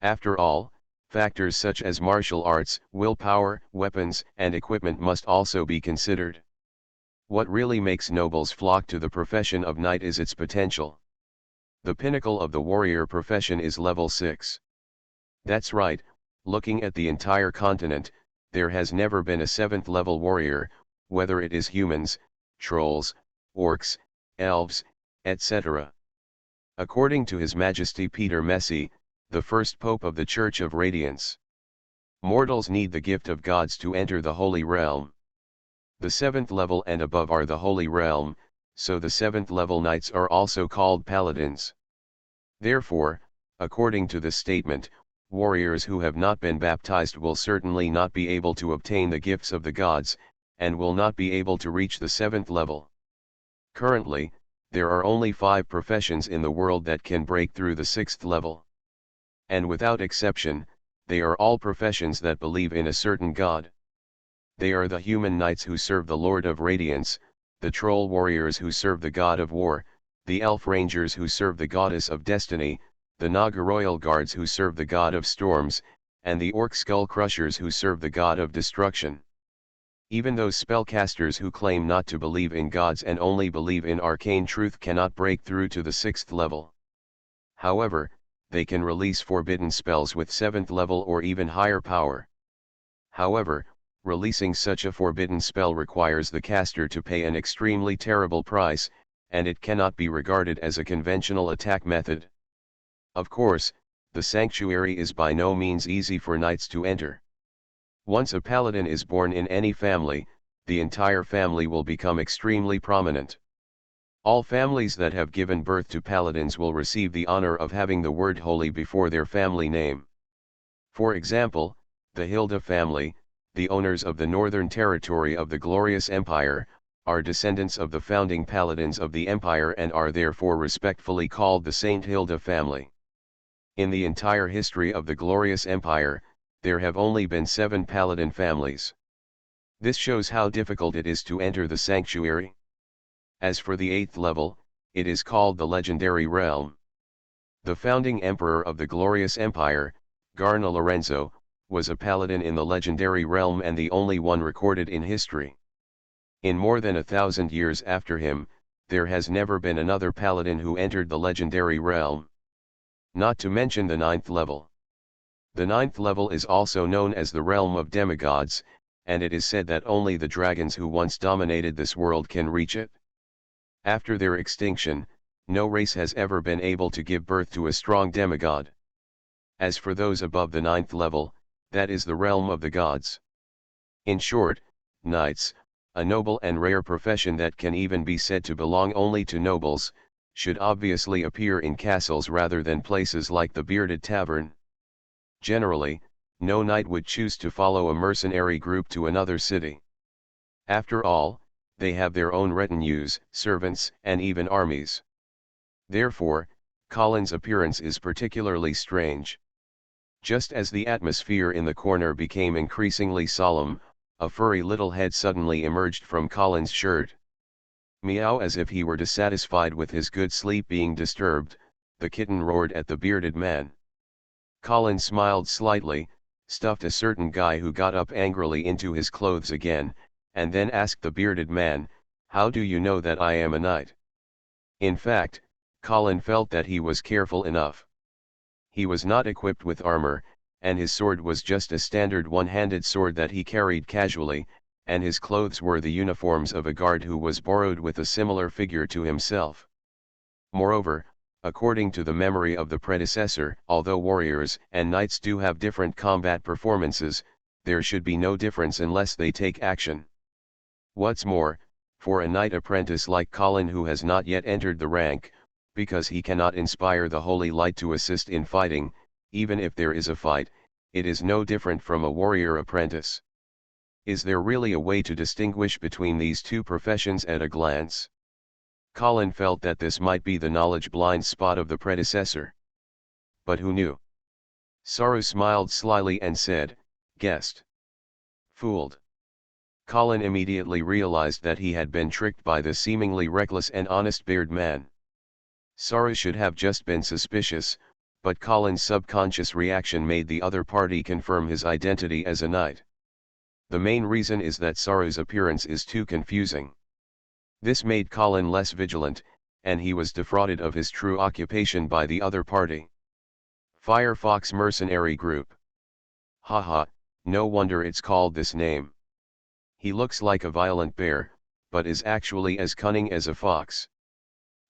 After all, factors such as martial arts, willpower, weapons, and equipment must also be considered. What really makes nobles flock to the profession of knight is its potential. The pinnacle of the warrior profession is level 6. That's right, looking at the entire continent, there has never been a 7th level warrior, whether it is humans, trolls, orcs, elves, etc. According to His Majesty Peter Messi, the first Pope of the Church of Radiance, mortals need the gift of gods to enter the Holy Realm. The 7th level and above are the Holy Realm, so the 7th level knights are also called paladins. Therefore, according to this statement, warriors who have not been baptized will certainly not be able to obtain the gifts of the gods, and will not be able to reach the 7th level. Currently, there are only 5 professions in the world that can break through the 6th level. And without exception, they are all professions that believe in a certain god. They are the human knights who serve the Lord of Radiance, the troll warriors who serve the god of war, the elf rangers who serve the goddess of destiny, the Naga royal guards who serve the god of storms, and the orc skull crushers who serve the god of destruction. Even those spellcasters who claim not to believe in gods and only believe in arcane truth cannot break through to the 6th level. However, they can release forbidden spells with 7th level or even higher power. However, releasing such a forbidden spell requires the caster to pay an extremely terrible price, and it cannot be regarded as a conventional attack method. Of course, the sanctuary is by no means easy for knights to enter. Once a paladin is born in any family, the entire family will become extremely prominent. All families that have given birth to paladins will receive the honor of having the word holy before their family name. For example, the Hilda family, the owners of the northern territory of the glorious empire, are descendants of the founding paladins of the empire and are therefore respectfully called the Saint Hilda family. In the entire history of the glorious empire, there have only been 7 paladin families. This shows how difficult it is to enter the sanctuary. As for the 8th level, it is called the Legendary Realm. The founding emperor of the glorious empire, Garna Lorenzo, was a paladin in the Legendary Realm and the only one recorded in history. In more than 1,000 years after him, there has never been another paladin who entered the Legendary Realm. Not to mention the 9th level. The 9th level is also known as the Realm of Demigods, and it is said that only the dragons who once dominated this world can reach it. After their extinction, no race has ever been able to give birth to a strong demigod. As for those above the 9th level, that is the realm of the gods. In short, knights, a noble and rare profession that can even be said to belong only to nobles, should obviously appear in castles rather than places like the Bearded Tavern. Generally, no knight would choose to follow a mercenary group to another city. After all, they have their own retinues, servants, and even armies. Therefore, Colin's appearance is particularly strange. Just as the atmosphere in the corner became increasingly solemn, a furry little head suddenly emerged from Colin's shirt. Meow, as if he were dissatisfied with his good sleep being disturbed, the kitten roared at the bearded man. Colin smiled slightly, stuffed a certain guy who got up angrily into his clothes again, and then asked the bearded man, "How do you know that I am a knight?" In fact, Colin felt that he was careful enough. He was not equipped with armor, and his sword was just a standard one-handed sword that he carried casually, and his clothes were the uniforms of a guard who was borrowed with a similar figure to himself. Moreover, according to the memory of the predecessor, although warriors and knights do have different combat performances, there should be no difference unless they take action. What's more, for a knight apprentice like Colin who has not yet entered the rank, because he cannot inspire the holy light to assist in fighting, even if there is a fight, it is no different from a warrior apprentice. Is there really a way to distinguish between these two professions at a glance? Colin felt that this might be the knowledge blind spot of the predecessor. But who knew? Saru smiled slyly and said, "Guessed." Fooled. Colin immediately realized that he had been tricked by the seemingly reckless and honest bearded man. Saru should have just been suspicious, but Colin's subconscious reaction made the other party confirm his identity as a knight. The main reason is that Saru's appearance is too confusing. This made Colin less vigilant, and he was defrauded of his true occupation by the other party. Firefox Mercenary Group. Haha, no wonder it's called this name. He looks like a violent bear, but is actually as cunning as a fox.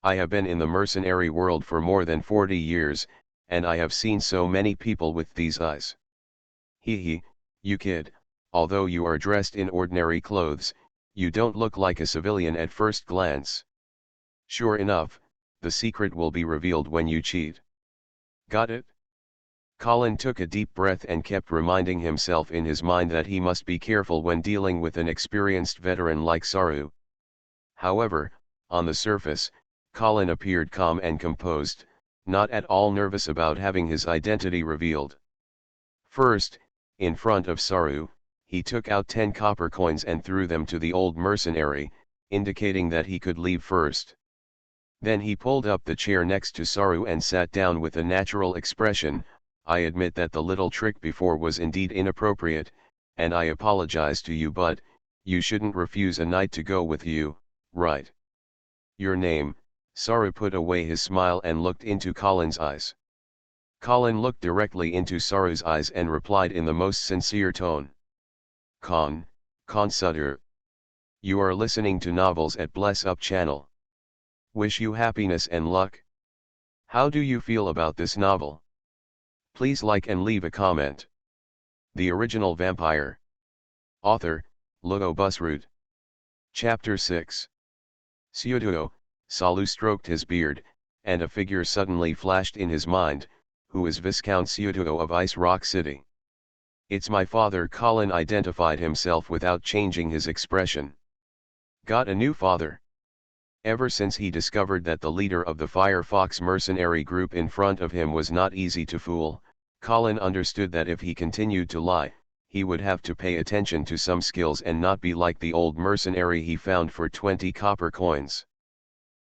I have been in the mercenary world for more than 40 years, and I have seen so many people with these eyes. Hee, you kid, although you are dressed in ordinary clothes, you don't look like a civilian at first glance. Sure enough, the secret will be revealed when you cheat. Got it? Colin took a deep breath and kept reminding himself in his mind that he must be careful when dealing with an experienced veteran like Saru. However, On the surface, Colin appeared calm and composed, not at all nervous about having his identity revealed. First, in front of Saru, he took out 10 copper coins and threw them to the old mercenary, indicating that he could leave first. Then he pulled up the chair next to Saru and sat down with a natural expression. I admit that the little trick before was indeed inappropriate, and I apologize to you, but you shouldn't refuse a knight to go with you, right? Your name? Saru put away his smile and looked into Colin's eyes. Colin looked directly into Saru's eyes and replied in the most sincere tone. Con Sutter. You are listening to novels at Bless Up channel. Wish you happiness and luck. How do you feel about this novel? Please like and leave a comment. The Original Vampire. Author, Ludo Busroot. Chapter 6. Pseudo, Salu stroked his beard, and a figure suddenly flashed in his mind. Who is Viscount Pseudo of Ice Rock City? It's my father. Colin identified himself without changing his expression. Got a new father? Ever since he discovered that the leader of the Firefox mercenary group in front of him was not easy to fool, Colin understood that if he continued to lie, he would have to pay attention to some skills and not be like the old mercenary he found for 20 copper coins.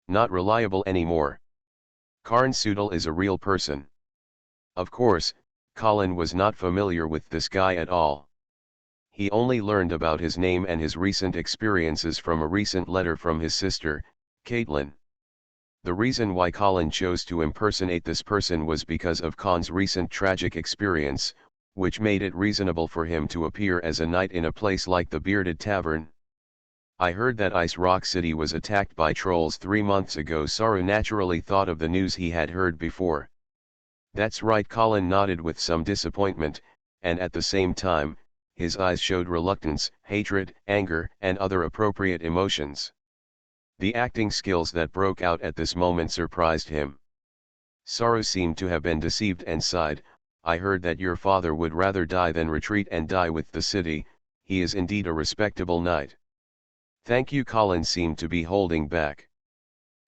Not reliable anymore. Karn Sudal is a real person. Of course, Colin was not familiar with this guy at all. He only learned about his name and his recent experiences from a recent letter from his sister, Caitlin. The reason why Colin chose to impersonate this person was because of Khan's recent tragic experience, which made it reasonable for him to appear as a knight in a place like the Bearded Tavern. I heard that Ice Rock City was attacked by trolls 3 months ago. Saru naturally thought of the news he had heard before. That's right. Colin nodded with some disappointment, and at the same time, his eyes showed reluctance, hatred, anger, and other appropriate emotions. The acting skills that broke out at this moment surprised him. Saru seemed to have been deceived and sighed. I heard that your father would rather die than retreat and die with the city. He is indeed a respectable knight. Thank you. Colin seemed to be holding back.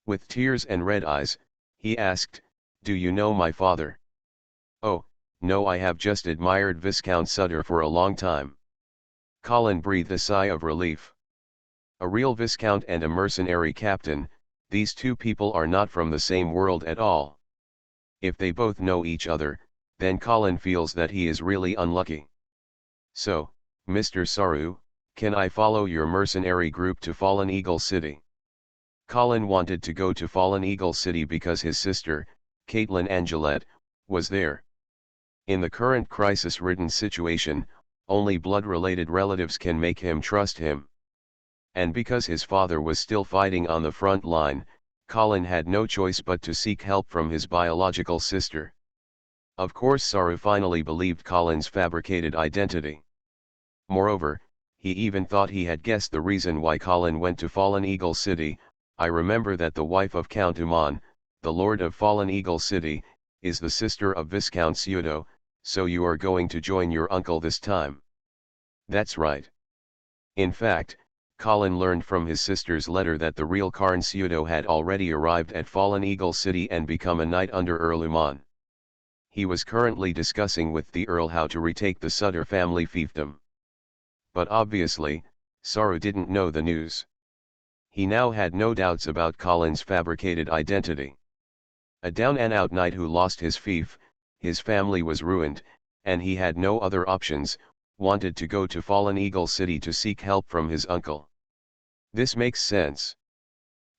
With tears and red eyes, he asked, do you know my father? Oh, no, I have just admired Viscount Sutter for a long time. Colin breathed a sigh of relief. A real Viscount and a mercenary captain, these two people are not from the same world at all. If they both know each other, then Colin feels that he is really unlucky. So, Mr. Saru, can I follow your mercenary group to Fallen Eagle City? Colin wanted to go to Fallen Eagle City because his sister, Caitlin Angelette, was there. In the current crisis-ridden situation, only blood-related relatives can make him trust him. And because his father was still fighting on the front line, Colin had no choice but to seek help from his biological sister. Of course, Saru finally believed Colin's fabricated identity. Moreover, he even thought he had guessed the reason why Colin went to Fallen Eagle City. I remember that the wife of Count Uman, the lord of Fallen Eagle City, is the sister of Viscount Pseudo, so you are going to join your uncle this time. That's right. In fact, Colin learned from his sister's letter that the real Karn Pseudo had already arrived at Fallen Eagle City and become a knight under Earl Uman. He was currently discussing with the Earl how to retake the Sutter family fiefdom. But obviously, Saru didn't know the news. He now had no doubts about Colin's fabricated identity. A down-and-out knight who lost his fief, his family was ruined, and he had no other options, wanted to go to Fallen Eagle City to seek help from his uncle. This makes sense.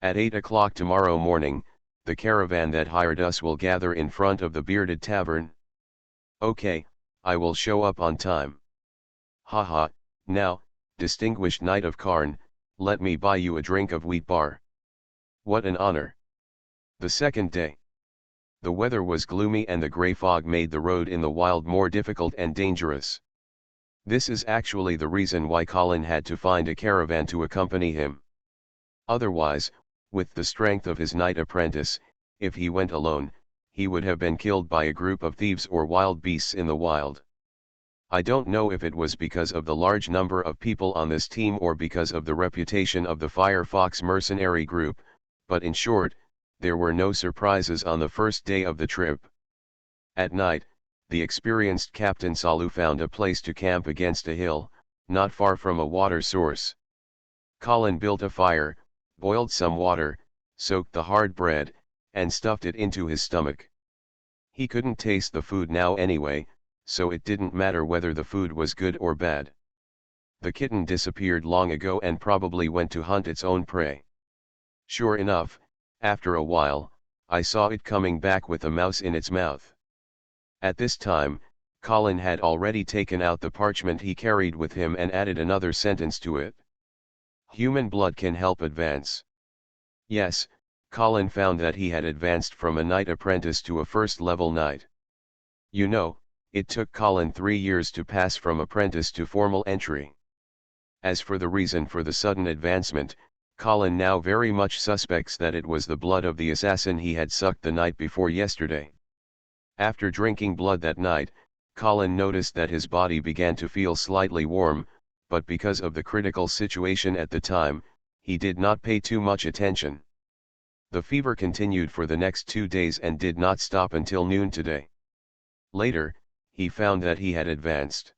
At 8 o'clock tomorrow morning, the caravan that hired us will gather in front of the Bearded Tavern. Okay, I will show up on time. Haha, now, distinguished knight of Karn, let me buy you a drink of wheat bar. What an honor. The second day. The weather was gloomy and the grey fog made the road in the wild more difficult and dangerous. This is actually the reason why Colin had to find a caravan to accompany him. Otherwise, with the strength of his knight apprentice, if he went alone, he would have been killed by a group of thieves or wild beasts in the wild. I don't know if it was because of the large number of people on this team or because of the reputation of the Firefox mercenary group, but in short, there were no surprises on the first day of the trip. At night, the experienced Captain Salu found a place to camp against a hill, not far from a water source. Colin built a fire, boiled some water, soaked the hard bread, and stuffed it into his stomach. He couldn't taste the food now anyway, so it didn't matter whether the food was good or bad. The kitten disappeared long ago and probably went to hunt its own prey. Sure enough, after a while, I saw it coming back with a mouse in its mouth. At this time, Colin had already taken out the parchment he carried with him and added another sentence to it. Human blood can help advance. Yes, Colin found that he had advanced from a knight apprentice to a first-level knight. You know, it took Colin 3 years to pass from apprentice to formal entry. As for the reason for the sudden advancement, Colin now very much suspects that it was the blood of the assassin he had sucked the night before yesterday. After drinking blood that night, Colin noticed that his body began to feel slightly warm, but because of the critical situation at the time, he did not pay too much attention. The fever continued for the next 2 days and did not stop until noon today. Later, he found that he had advanced.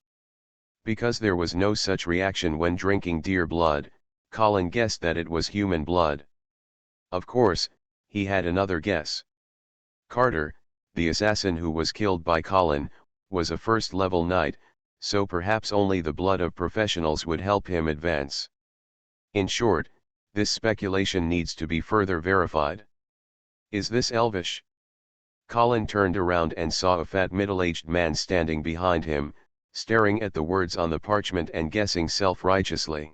Because there was no such reaction when drinking deer blood, Colin guessed that it was human blood. Of course, he had another guess. Carter, the assassin who was killed by Colin, was a first-level knight, so perhaps only the blood of professionals would help him advance. In short, this speculation needs to be further verified. Is this elvish? Colin turned around and saw a fat middle-aged man standing behind him, staring at the words on the parchment and guessing self-righteously.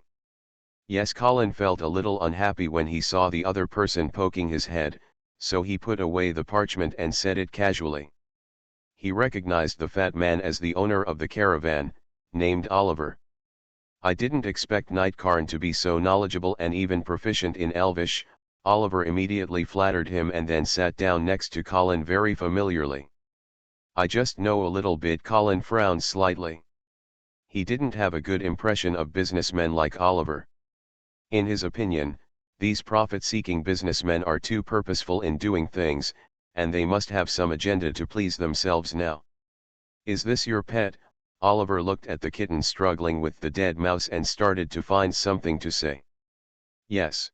Yes, Colin felt a little unhappy when he saw the other person poking his head, so he put away the parchment and said it casually. He recognized the fat man as the owner of the caravan, named Oliver. I didn't expect Knight Karn to be so knowledgeable and even proficient in Elvish. Oliver immediately flattered him and then sat down next to Colin very familiarly. I just know a little bit. Colin frowned slightly. He didn't have a good impression of businessmen like Oliver. In his opinion, these profit-seeking businessmen are too purposeful in doing things, and they must have some agenda to please themselves now. Is this your pet? Oliver looked at the kitten struggling with the dead mouse and started to find something to say. Yes.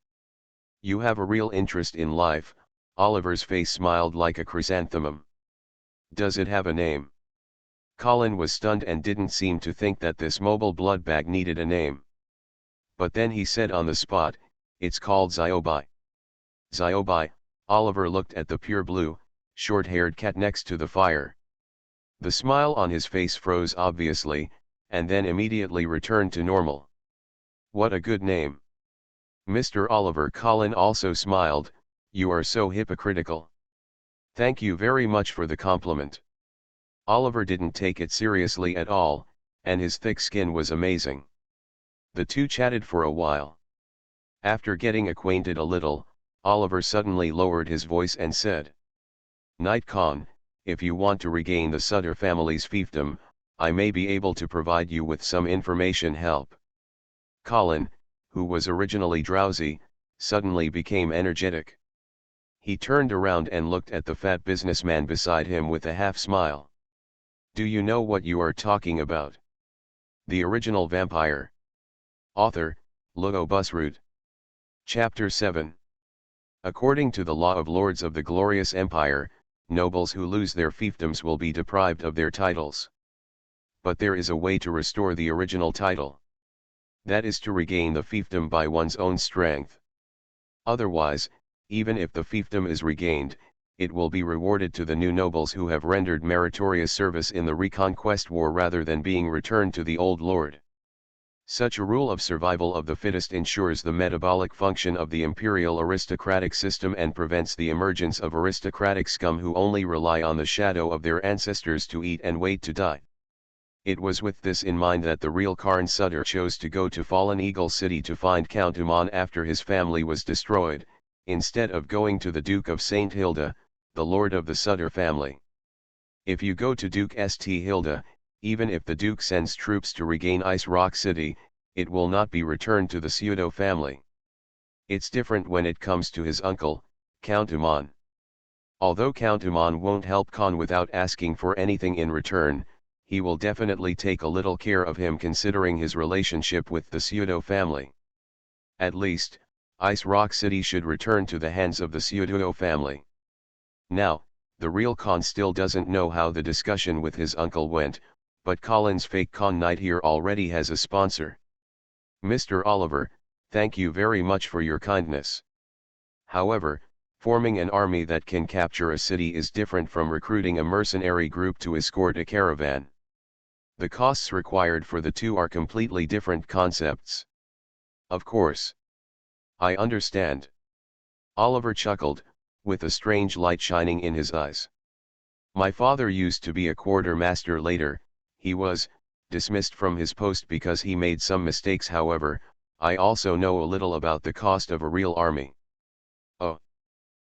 You have a real interest in life. Oliver's face smiled like a chrysanthemum. Does it have a name? Colin was stunned and didn't seem to think that this mobile blood bag needed a name. But then he said on the spot, it's called Ziobai. Ziobai. Oliver looked at the pure blue, short-haired cat next to the fire. The smile on his face froze obviously, and then immediately returned to normal. What a good name. Mr. Oliver. Colin also smiled. You are so hypocritical. Thank you very much for the compliment. Oliver didn't take it seriously at all, and his thick skin was amazing. The two chatted for a while. After getting acquainted a little, Oliver suddenly lowered his voice and said, Knight Khan, if you want to regain the Sutter family's fiefdom, I may be able to provide you with some information help. Colin, who was originally drowsy, suddenly became energetic. He turned around and looked at the fat businessman beside him with a half-smile. Do you know what you are talking about? The original vampire. Author, Ludo Busroot. Chapter 7. According to the law of Lords of the Glorious Empire, nobles who lose their fiefdoms will be deprived of their titles. But there is a way to restore the original title. That is to regain the fiefdom by one's own strength. Otherwise, even if the fiefdom is regained, it will be rewarded to the new nobles who have rendered meritorious service in the Reconquest War rather than being returned to the old lord. Such a rule of survival of the fittest ensures the metabolic function of the imperial aristocratic system and prevents the emergence of aristocratic scum who only rely on the shadow of their ancestors to eat and wait to die. It was with this in mind that the real Karn Sutter chose to go to Fallen Eagle City to find Count Umon after his family was destroyed, instead of going to the Duke of St. Hilda, the lord of the Sutter family. If you go to Duke St. Hilda, even if the Duke sends troops to regain Ice Rock City, it will not be returned to the Pseudo family. It's different when it comes to his uncle, Count Uman. Although Count Uman won't help Khan without asking for anything in return, he will definitely take a little care of him considering his relationship with the Pseudo family. At least, Ice Rock City should return to the hands of the Pseudo family. Now, the real Khan still doesn't know how the discussion with his uncle went, but Colin's fake Khan Knight here already has a sponsor. Mr. Oliver, thank you very much for your kindness. However, forming an army that can capture a city is different from recruiting a mercenary group to escort a caravan. The costs required for the two are completely different concepts. Of course. I understand. Oliver chuckled, with a strange light shining in his eyes. My father used to be a quartermaster. Later, he was dismissed from his post because he made some mistakes. However, I also know a little about the cost of a real army. Oh.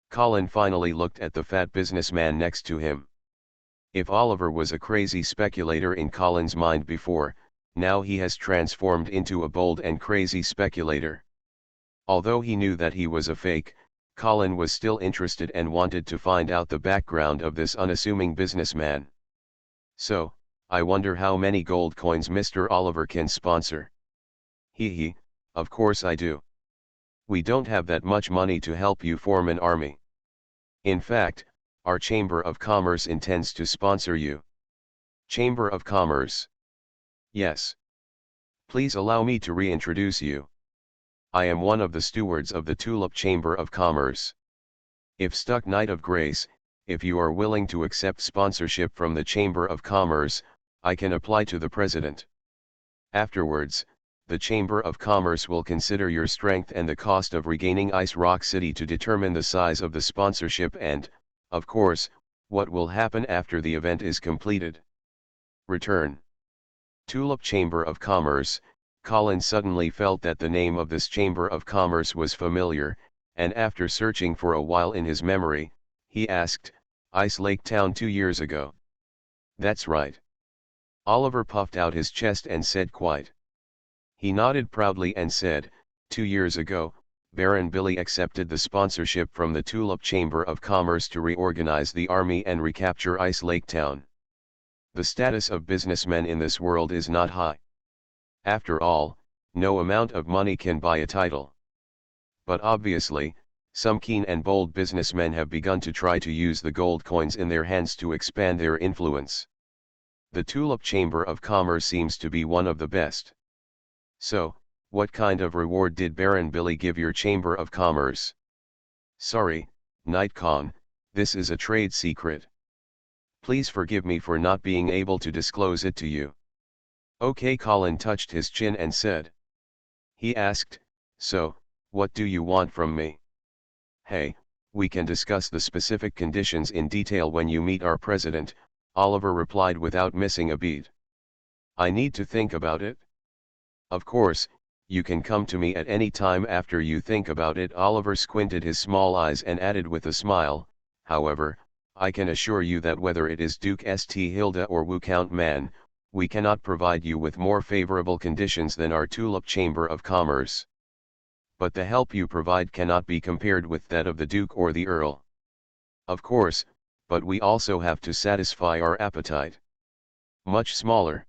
Colin finally looked at the fat businessman next to him. If Oliver was a crazy speculator in Colin's mind before, now he has transformed into a bold and crazy speculator. Although he knew that he was a fake, Colin was still interested and wanted to find out the background of this unassuming businessman. So, I wonder how many gold coins Mr. Oliver can sponsor. Hee, of course I do. We don't have that much money to help you form an army. In fact, our Chamber of Commerce intends to sponsor you. Chamber of Commerce. Yes. Please allow me to reintroduce you. I am one of the stewards of the Tulip Chamber of Commerce. If stuck Knight of Grace, if you are willing to accept sponsorship from the Chamber of Commerce, I can apply to the President. Afterwards, the Chamber of Commerce will consider your strength and the cost of regaining Ice Rock City to determine the size of the sponsorship and, of course, what will happen after the event is completed. Return. Tulip Chamber of Commerce. Colin suddenly felt that the name of this Chamber of Commerce was familiar, and after searching for a while in his memory, he asked, Ice Lake Town 2 years ago. That's right. Oliver puffed out his chest and said quite. He nodded proudly and said, 2 years ago, Baron Billy accepted the sponsorship from the Tulip Chamber of Commerce to reorganize the army and recapture Ice Lake Town. The status of businessmen in this world is not high. After all, no amount of money can buy a title. But obviously, some keen and bold businessmen have begun to try to use the gold coins in their hands to expand their influence. The Tulip Chamber of Commerce seems to be one of the best. So, what kind of reward did Baron Billy give your Chamber of Commerce? Sorry, Knight Khan, this is a trade secret. Please forgive me for not being able to disclose it to you. Okay, Colin touched his chin and said. He asked, so, what do you want from me? Hey, we can discuss the specific conditions in detail when you meet our president, Oliver replied without missing a beat. I need to think about it. Of course, you can come to me at any time after you think about it. Oliver squinted his small eyes and added with a smile, however, I can assure you that whether it is Duke St. Hilda or Wu Count Man, we cannot provide you with more favorable conditions than our Tulip Chamber of Commerce. But the help you provide cannot be compared with that of the Duke or the Earl. Of course, but we also have to satisfy our appetite. Much smaller.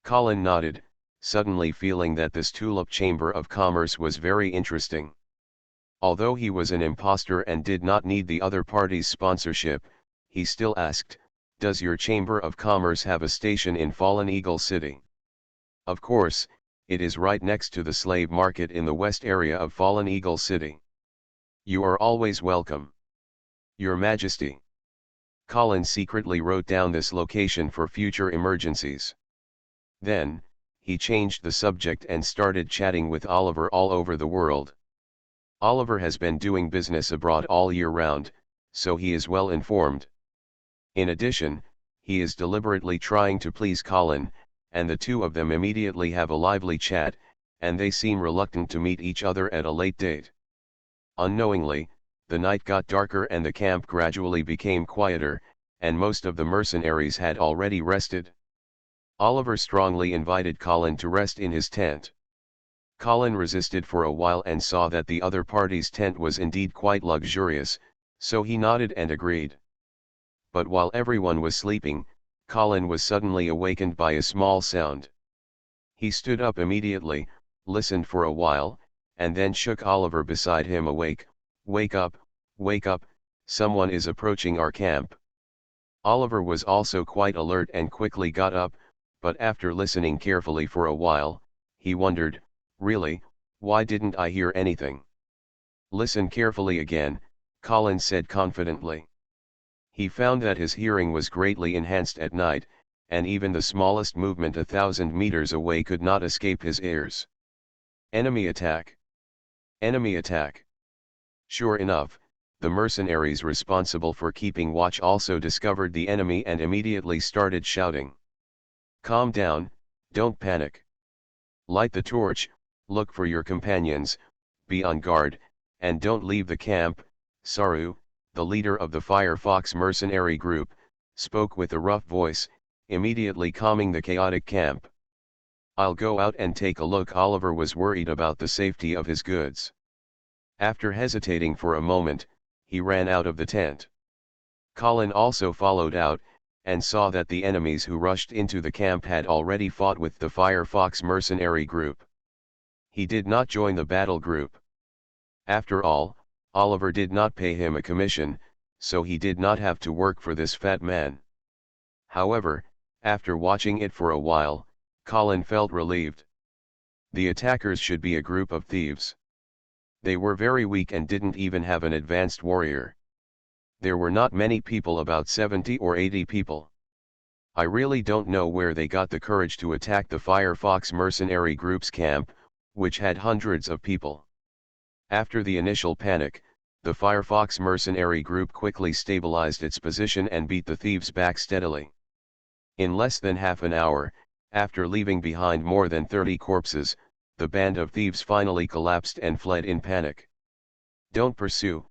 Colin nodded, suddenly feeling that this Tulip Chamber of Commerce was very interesting. Although he was an imposter and did not need the other party's sponsorship, he still asked, does your Chamber of Commerce have a station in Fallen Eagle City? Of course, it is right next to the slave market in the west area of Fallen Eagle City. You are always welcome. Your Majesty. Colin secretly wrote down this location for future emergencies. Then, he changed the subject and started chatting with Oliver all over the world. Oliver has been doing business abroad all year round, so he is well informed. In addition, he is deliberately trying to please Colin, and the two of them immediately have a lively chat, and they seem reluctant to meet each other at a late date. Unknowingly, the night got darker and the camp gradually became quieter, and most of the mercenaries had already rested. Oliver strongly invited Colin to rest in his tent. Colin resisted for a while and saw that the other party's tent was indeed quite luxurious, so he nodded and agreed. But while everyone was sleeping, Colin was suddenly awakened by a small sound. He stood up immediately, listened for a while, and then shook Oliver beside him awake. Wake up, someone is approaching our camp. Oliver was also quite alert and quickly got up, but after listening carefully for a while, he wondered, really, why didn't I hear anything? Listen carefully again, Colin said confidently. He found that his hearing was greatly enhanced at night, and even the smallest movement 1,000 meters away could not escape his ears. Enemy attack! Enemy attack! Sure enough, the mercenaries responsible for keeping watch also discovered the enemy and immediately started shouting. Calm down, don't panic. Light the torch, look for your companions, be on guard, and don't leave the camp. Saru, the leader of the Firefox mercenary group, spoke with a rough voice, immediately calming the chaotic camp. I'll go out and take a look. Oliver was worried about the safety of his goods. After hesitating for a moment, he ran out of the tent. Colin also followed out, and saw that the enemies who rushed into the camp had already fought with the Firefox mercenary group. He did not join the battle group. After all, Oliver did not pay him a commission, so he did not have to work for this fat man. However, after watching it for a while, Colin felt relieved. The attackers should be a group of thieves. They were very weak and didn't even have an advanced warrior. There were not many people, about 70 or 80 people. I really don't know where they got the courage to attack the Firefox mercenary group's camp, which had hundreds of people. After the initial panic, the Firefox mercenary group quickly stabilized its position and beat the thieves back steadily. In less than half an hour, after leaving behind more than 30 corpses, the band of thieves finally collapsed and fled in panic. Don't pursue,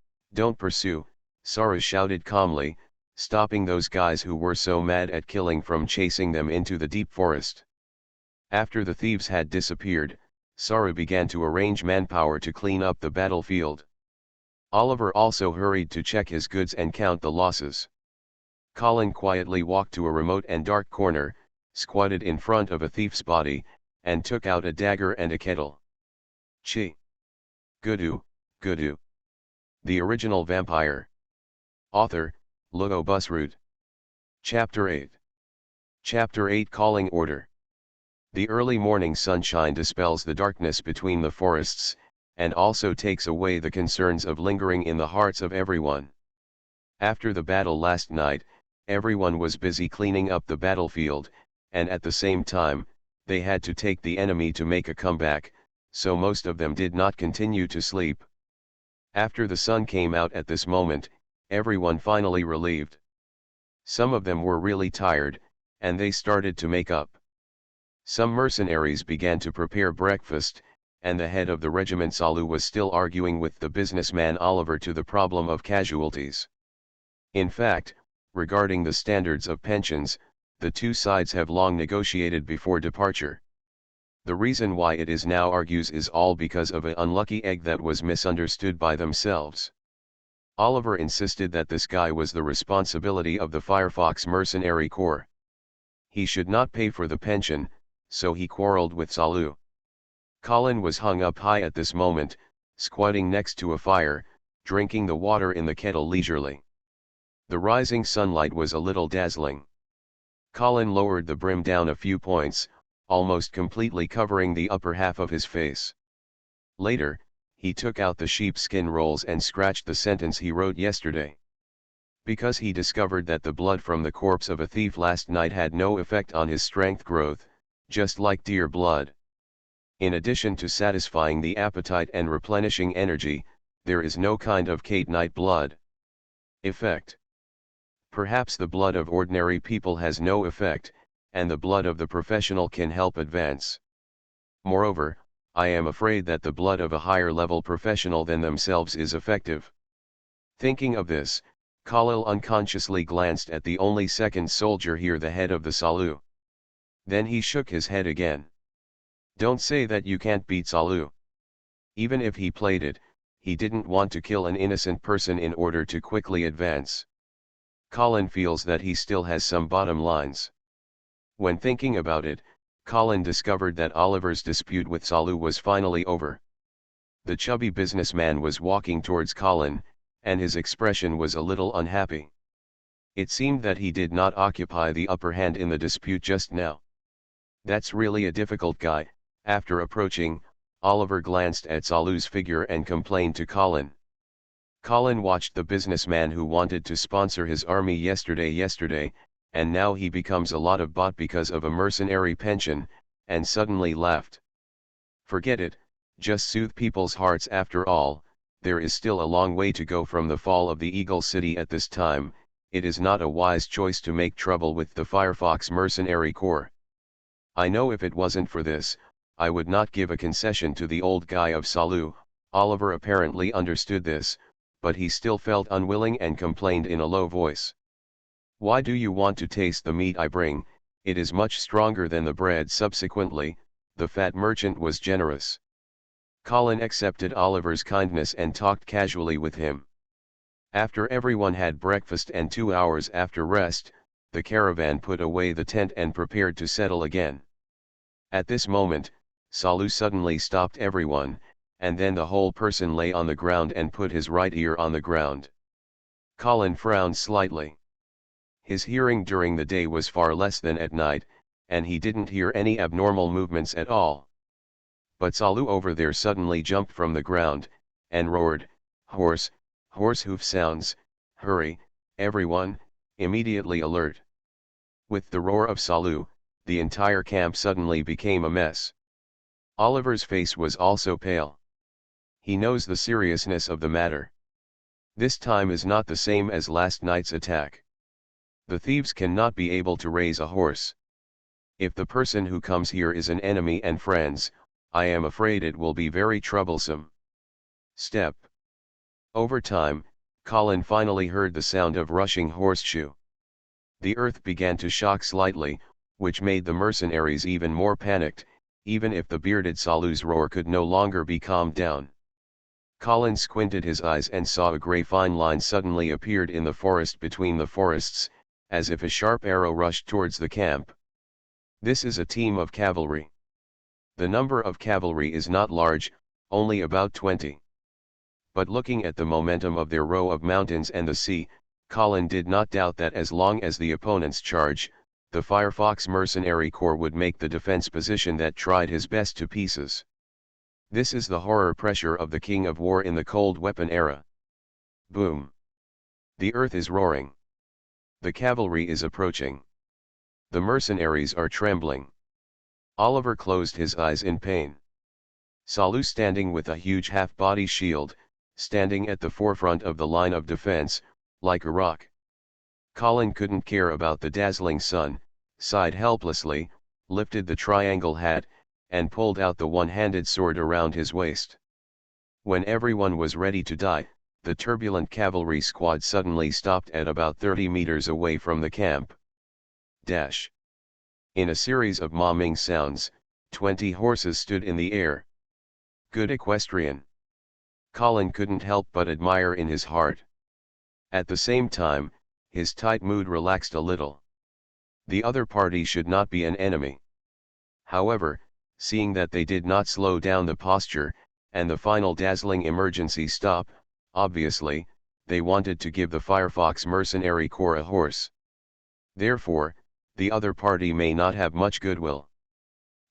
Saru shouted calmly, stopping those guys who were so mad at killing from chasing them into the deep forest. After the thieves had disappeared, Saru began to arrange manpower to clean up the battlefield. Oliver also hurried to check his goods and count the losses. Colin quietly walked to a remote and dark corner, squatted in front of a thief's body, and took out a dagger and a kettle. Chi. Gudu. The Original Vampire. Author, Lugo Busroot. Chapter 8. Chapter 8 Calling Order. The early morning sunshine dispels the darkness between the forests, and also takes away the concerns of lingering in the hearts of everyone. After the battle last night, everyone was busy cleaning up the battlefield, and at the same time, they had to take the enemy to make a comeback, so most of them did not continue to sleep. After the sun came out at this moment, everyone finally relieved. Some of them were really tired, and they started to make up. Some mercenaries began to prepare breakfast, and the head of the regiment Salu was still arguing with the businessman Oliver to the problem of casualties. In fact, regarding the standards of pensions, the two sides have long negotiated before departure. The reason why it is now argues is all because of an unlucky egg that was misunderstood by themselves. Oliver insisted that this guy was the responsibility of the Firefox mercenary corps. He should not pay for the pension, so he quarreled with Salu. Colin was hung up high at this moment, squatting next to a fire, drinking the water in the kettle leisurely. The rising sunlight was a little dazzling. Colin lowered the brim down a few points, almost completely covering the upper half of his face. Later, he took out the sheepskin rolls and scratched the sentence he wrote yesterday. Because he discovered that the blood from the corpse of a thief last night had no effect on his strength growth, just like deer blood. In addition to satisfying the appetite and replenishing energy, there is no kind of Kate-night blood effect. Perhaps the blood of ordinary people has no effect, and the blood of the professional can help advance. Moreover, I am afraid that the blood of a higher-level professional than themselves is effective. Thinking of this, Khalil unconsciously glanced at the only second soldier here, the head of the Salu. Then he shook his head again. Don't say that you can't beat Salu. Even if he played it, he didn't want to kill an innocent person in order to quickly advance. Colin feels that he still has some bottom lines. When thinking about it, Colin discovered that Oliver's dispute with Salu was finally over. The chubby businessman was walking towards Colin, and his expression was a little unhappy. It seemed that he did not occupy the upper hand in the dispute just now. That's really a difficult guy. After approaching, Oliver glanced at Salu's figure and complained to Colin. Colin watched the businessman who wanted to sponsor his army yesterday, and now he becomes a lot of bot because of a mercenary pension, and suddenly laughed. Forget it, just soothe people's hearts. After all, there is still a long way to go from the fall of the Eagle City at this time. It is not a wise choice to make trouble with the Firefox Mercenary Corps. I know if it wasn't for this, I would not give a concession to the old guy of Salu. Oliver apparently understood this, but he still felt unwilling and complained in a low voice. Why do you want to taste the meat I bring? It is much stronger than the bread. Subsequently, the fat merchant was generous. Colin accepted Oliver's kindness and talked casually with him. After everyone had breakfast and 2 hours after rest, the caravan put away the tent and prepared to settle again. At this moment, Salu suddenly stopped everyone, and then the whole person lay on the ground and put his right ear on the ground. Colin frowned slightly. His hearing during the day was far less than at night, and he didn't hear any abnormal movements at all. But Salu over there suddenly jumped from the ground, and roared, "Horse, horse hoof sounds, hurry, everyone, immediately alert." With the roar of Salu, the entire camp suddenly became a mess. Oliver's face was also pale. He knows the seriousness of the matter. This time is not the same as last night's attack. The thieves cannot be able to raise a horse. If the person who comes here is an enemy and friends, I am afraid it will be very troublesome. Step. Over time, Colin finally heard the sound of rushing horseshoe. The earth began to shock slightly, which made the mercenaries even more panicked, even if the bearded Salu's roar could no longer be calmed down. Colin squinted his eyes and saw a grey fine line suddenly appeared in the forest between the forests, as if a sharp arrow rushed towards the camp. This is a team of cavalry. The number of cavalry is not large, only about 20. But looking at the momentum of their row of mountains and the sea, Colin did not doubt that as long as the opponents charge, the Firefox Mercenary Corps would make the defense position that tried his best to pieces. This is the horror pressure of the King of War in the cold weapon era. Boom. The earth is roaring. The cavalry is approaching. The mercenaries are trembling. Oliver closed his eyes in pain. Salu standing with a huge half-body shield, standing at the forefront of the line of defense, like a rock. Colin couldn't care about the dazzling sun, sighed helplessly, lifted the triangle hat, and pulled out the one-handed sword around his waist. When everyone was ready to die, the turbulent cavalry squad suddenly stopped at about 30 meters away from the camp. Dash. In a series of momming sounds, 20 horses stood in the air. Good equestrian. Colin couldn't help but admire in his heart. At the same time, his tight mood relaxed a little. The other party should not be an enemy. However, seeing that they did not slow down the posture, and the final dazzling emergency stop, obviously, they wanted to give the Firefox Mercenary Corps a horse. Therefore, the other party may not have much goodwill.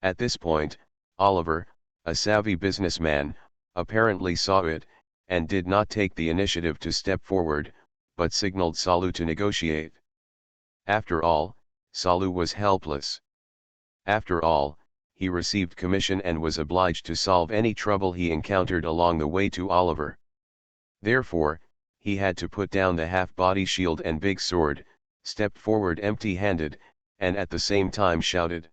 At this point, Oliver, a savvy businessman, apparently saw it, and did not take the initiative to step forward, but signaled Salu to negotiate. After all, Salu was helpless. After all, he received commission and was obliged to solve any trouble he encountered along the way to Oliver. Therefore, he had to put down the half-body shield and big sword, stepped forward empty-handed, and at the same time shouted,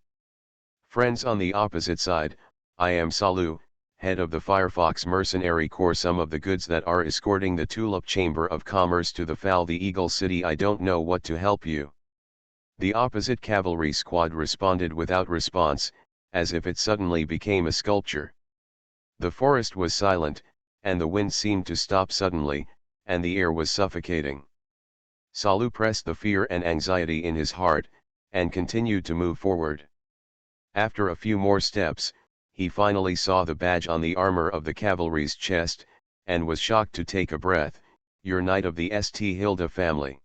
"Friends on the opposite side, I am Salu, head of the Firefox Mercenary Corps. Some of the goods that are escorting the Tulip Chamber of Commerce to the Eagle City. I don't know what to help you." The opposite cavalry squad responded without response, as if it suddenly became a sculpture. The forest was silent, and the wind seemed to stop suddenly, and the air was suffocating. Salu pressed the fear and anxiety in his heart, and continued to move forward. After a few more steps, he finally saw the badge on the armor of the cavalry's chest, and was shocked to take a breath. "You're knight of the St. Hilda family."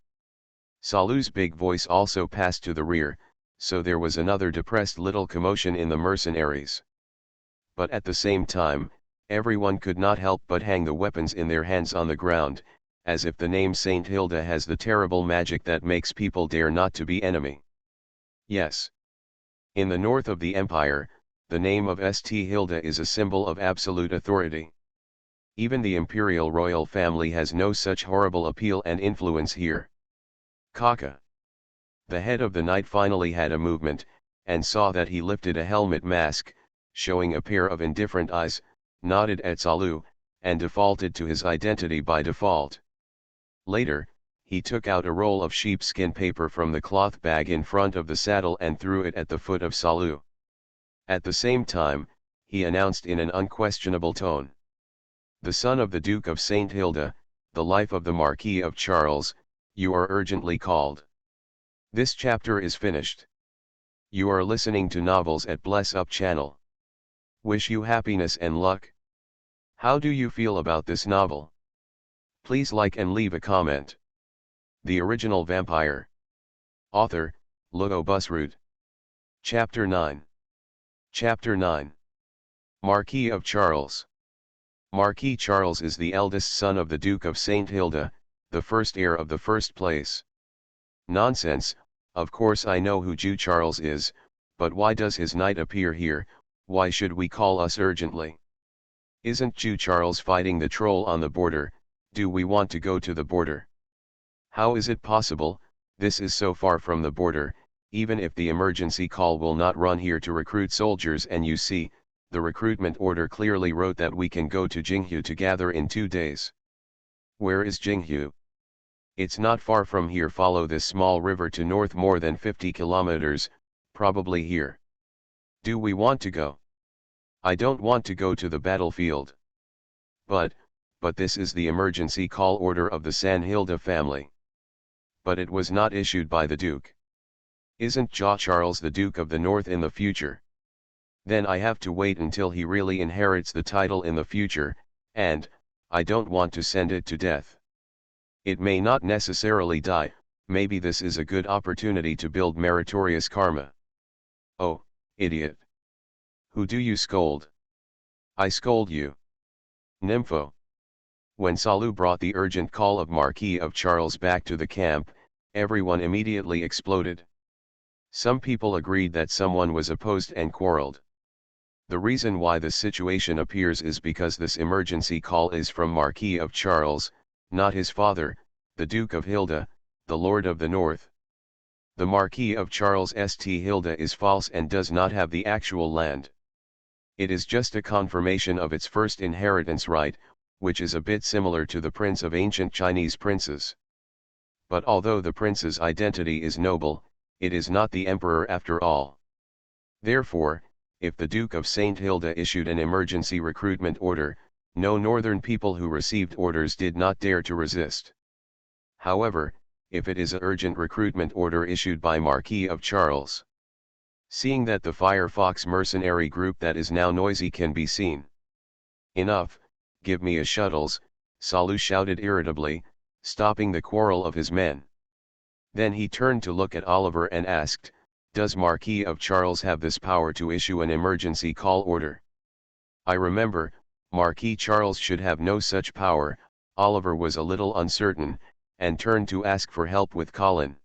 Salu's big voice also passed to the rear, so there was another depressed little commotion in the mercenaries. But at the same time, everyone could not help but hang the weapons in their hands on the ground, as if the name St. Hilda has the terrible magic that makes people dare not to be enemy. Yes. In the north of the empire, the name of St. Hilda is a symbol of absolute authority. Even the imperial royal family has no such horrible appeal and influence here. Kaka. The head of the knight finally had a movement, and saw that he lifted a helmet mask, showing a pair of indifferent eyes, nodded at Salu, and defaulted to his identity by default. Later, he took out a roll of sheepskin paper from the cloth bag in front of the saddle and threw it at the foot of Salu. At the same time, he announced in an unquestionable tone: "The son of the Duke of St. Hilda, the life of the Marquis of Charles, you are urgently called." This chapter is finished. You are listening to novels at Bless Up channel. Wish you happiness and luck. How do you feel about this novel? Please like and leave a comment. The Original Vampire. Author, Ludo Busroot. Chapter 9. Chapter 9. Marquis of Charles. Marquis Charles is the eldest son of the Duke of St. Hilda, the first heir of the first place. Nonsense, of course I know who Jew Charles is, but why does his knight appear here? Why should we call us urgently? Isn't Jew Charles fighting the troll on the border? Do we want to go to the border? How is it possible? This is so far from the border. Even if the emergency call will not run here to recruit soldiers, and you see, the recruitment order clearly wrote that we can go to Jinghu to gather in 2 days. Where is Jinghu? It's not far from here. Follow this small river to north more than 50 kilometers, probably here. Do we want to go? I don't want to go to the battlefield. But this is the emergency call order of the San Hilda family. But it was not issued by the Duke. Isn't Jew Charles the Duke of the North in the future? Then I have to wait until he really inherits the title in the future, and I don't want to send it to death. It may not necessarily die. Maybe this is a good opportunity to build meritorious karma. Oh, idiot. Who do you scold? I scold you. Nympho. When Salu brought the urgent call of Marquis of Charles back to the camp, everyone immediately exploded. Some people agreed that someone was opposed and quarreled. The reason why this situation appears is because this emergency call is from Marquis of Charles, not his father, the Duke of Hilda, the Lord of the North. The Marquis of Charles St. Hilda is false and does not have the actual land. It is just a confirmation of its first inheritance right, which is a bit similar to the prince of ancient Chinese princes. But although the prince's identity is noble, it is not the emperor after all. Therefore, if the Duke of St. Hilda issued an emergency recruitment order, no northern people who received orders did not dare to resist. However, if it is an urgent recruitment order issued by Marquis of Charles, seeing that the Firefox mercenary group that is now noisy can be seen. Enough, give me a shuttles, Salu shouted irritably, stopping the quarrel of his men. Then he turned to look at Oliver and asked, "Does Marquis of Charles have this power to issue an emergency call order?" "I remember, Marquis Charles should have no such power." Oliver was a little uncertain, and turned to ask for help with Colin.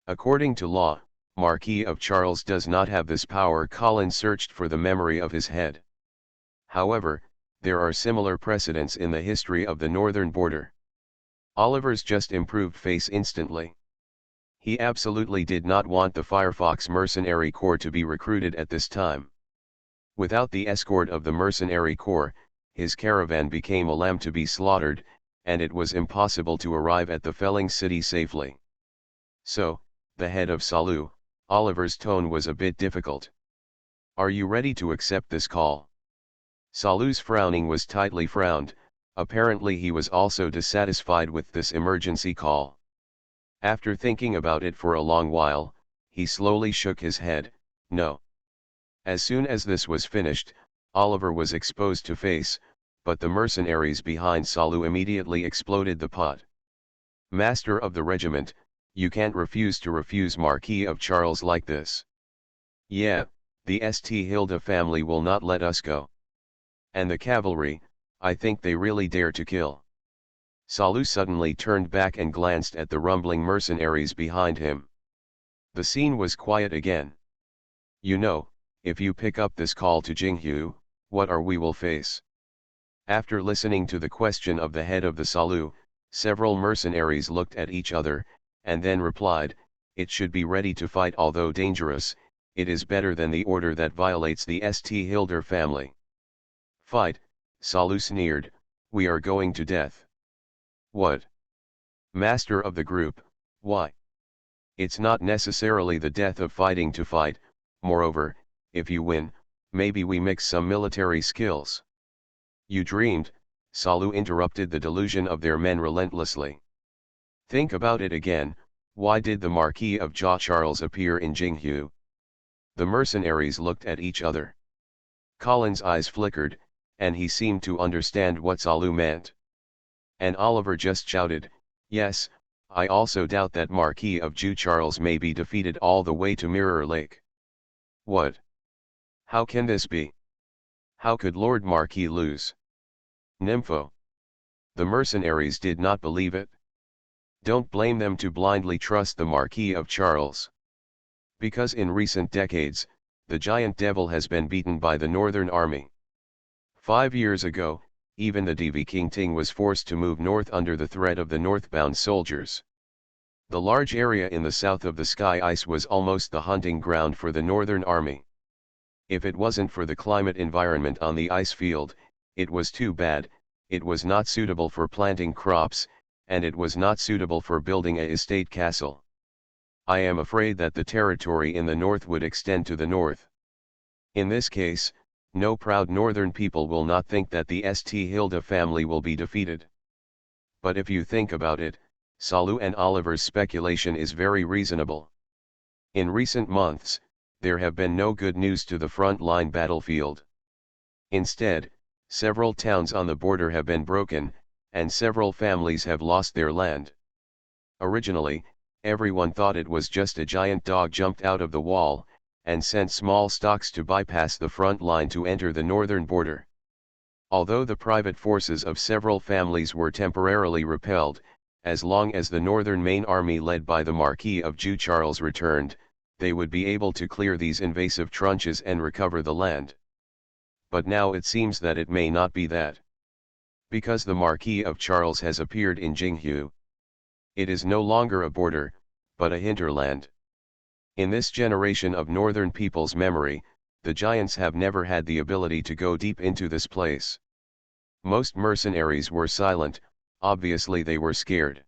"According to law, Marquis of Charles does not have this power." Colin searched for the memory of his head. "However, there are similar precedents in the history of the northern border." Oliver's just improved face instantly. He absolutely did not want the Firefox mercenary corps to be recruited at this time. Without the escort of the mercenary corps, his caravan became a lamb to be slaughtered, and it was impossible to arrive at the felling city safely. So, the head of Salu, Oliver's tone was a bit difficult. Are you ready to accept this call? Salu's frowning was tightly frowned, apparently he was also dissatisfied with this emergency call. After thinking about it for a long while, he slowly shook his head, no. As soon as this was finished, Oliver was exposed to face, but the mercenaries behind Salu immediately exploded the pot. Master of the regiment, you can't refuse Marquis of Charles like this. Yeah, the St. Hilda family will not let us go. And the cavalry, I think they really dare to kill. Salu suddenly turned back and glanced at the rumbling mercenaries behind him. The scene was quiet again. You know, if you pick up this call to Jinghu, what we will face? After listening to the question of the head of the Salu, several mercenaries looked at each other, and then replied, it should be ready to fight although dangerous, it is better than the order that violates the St. Hilda family. Fight, Salu sneered, we are going to death. What? Master of the group, why? It's not necessarily the death of fighting to fight, moreover, if you win, maybe we mix some military skills. You dreamed, Salu interrupted the delusion of their men relentlessly. Think about it again, why did the Marquis of Charles appear in Jinghu? The mercenaries looked at each other. Colin's eyes flickered, and he seemed to understand what Salu meant. And Oliver just shouted, yes, I also doubt that Marquis of Charles may be defeated all the way to Mirror Lake. What? How can this be? How could Lord Marquis lose? Nympho. The mercenaries did not believe it. Don't blame them to blindly trust the Marquis of Charles. Because in recent decades, the giant devil has been beaten by the Northern Army. 5 years ago, even the DV King Ting was forced to move north under the threat of the northbound soldiers. The large area in the south of the sky ice was almost the hunting ground for the Northern Army. If it wasn't for the climate environment on the ice field, it was too bad, it was not suitable for planting crops, and it was not suitable for building a estate castle. I am afraid that the territory in the north would extend to the north. In this case, no proud northern people will not think that the St. Hilda family will be defeated. But if you think about it, Salu and Oliver's speculation is very reasonable. In recent months, there have been no good news to the front line battlefield. Instead, several towns on the border have been broken, and several families have lost their land. Originally, everyone thought it was just a giant dog jumped out of the wall, and sent small stocks to bypass the front line to enter the northern border. Although the private forces of several families were temporarily repelled, as long as the northern main army led by the Marquis of Charles returned, they would be able to clear these invasive trenches and recover the land. But now it seems that it may not be that. Because the Marquis of Charles has appeared in Jinghu. It is no longer a border, but a hinterland. In this generation of northern people's memory, the giants have never had the ability to go deep into this place. Most mercenaries were silent, obviously they were scared.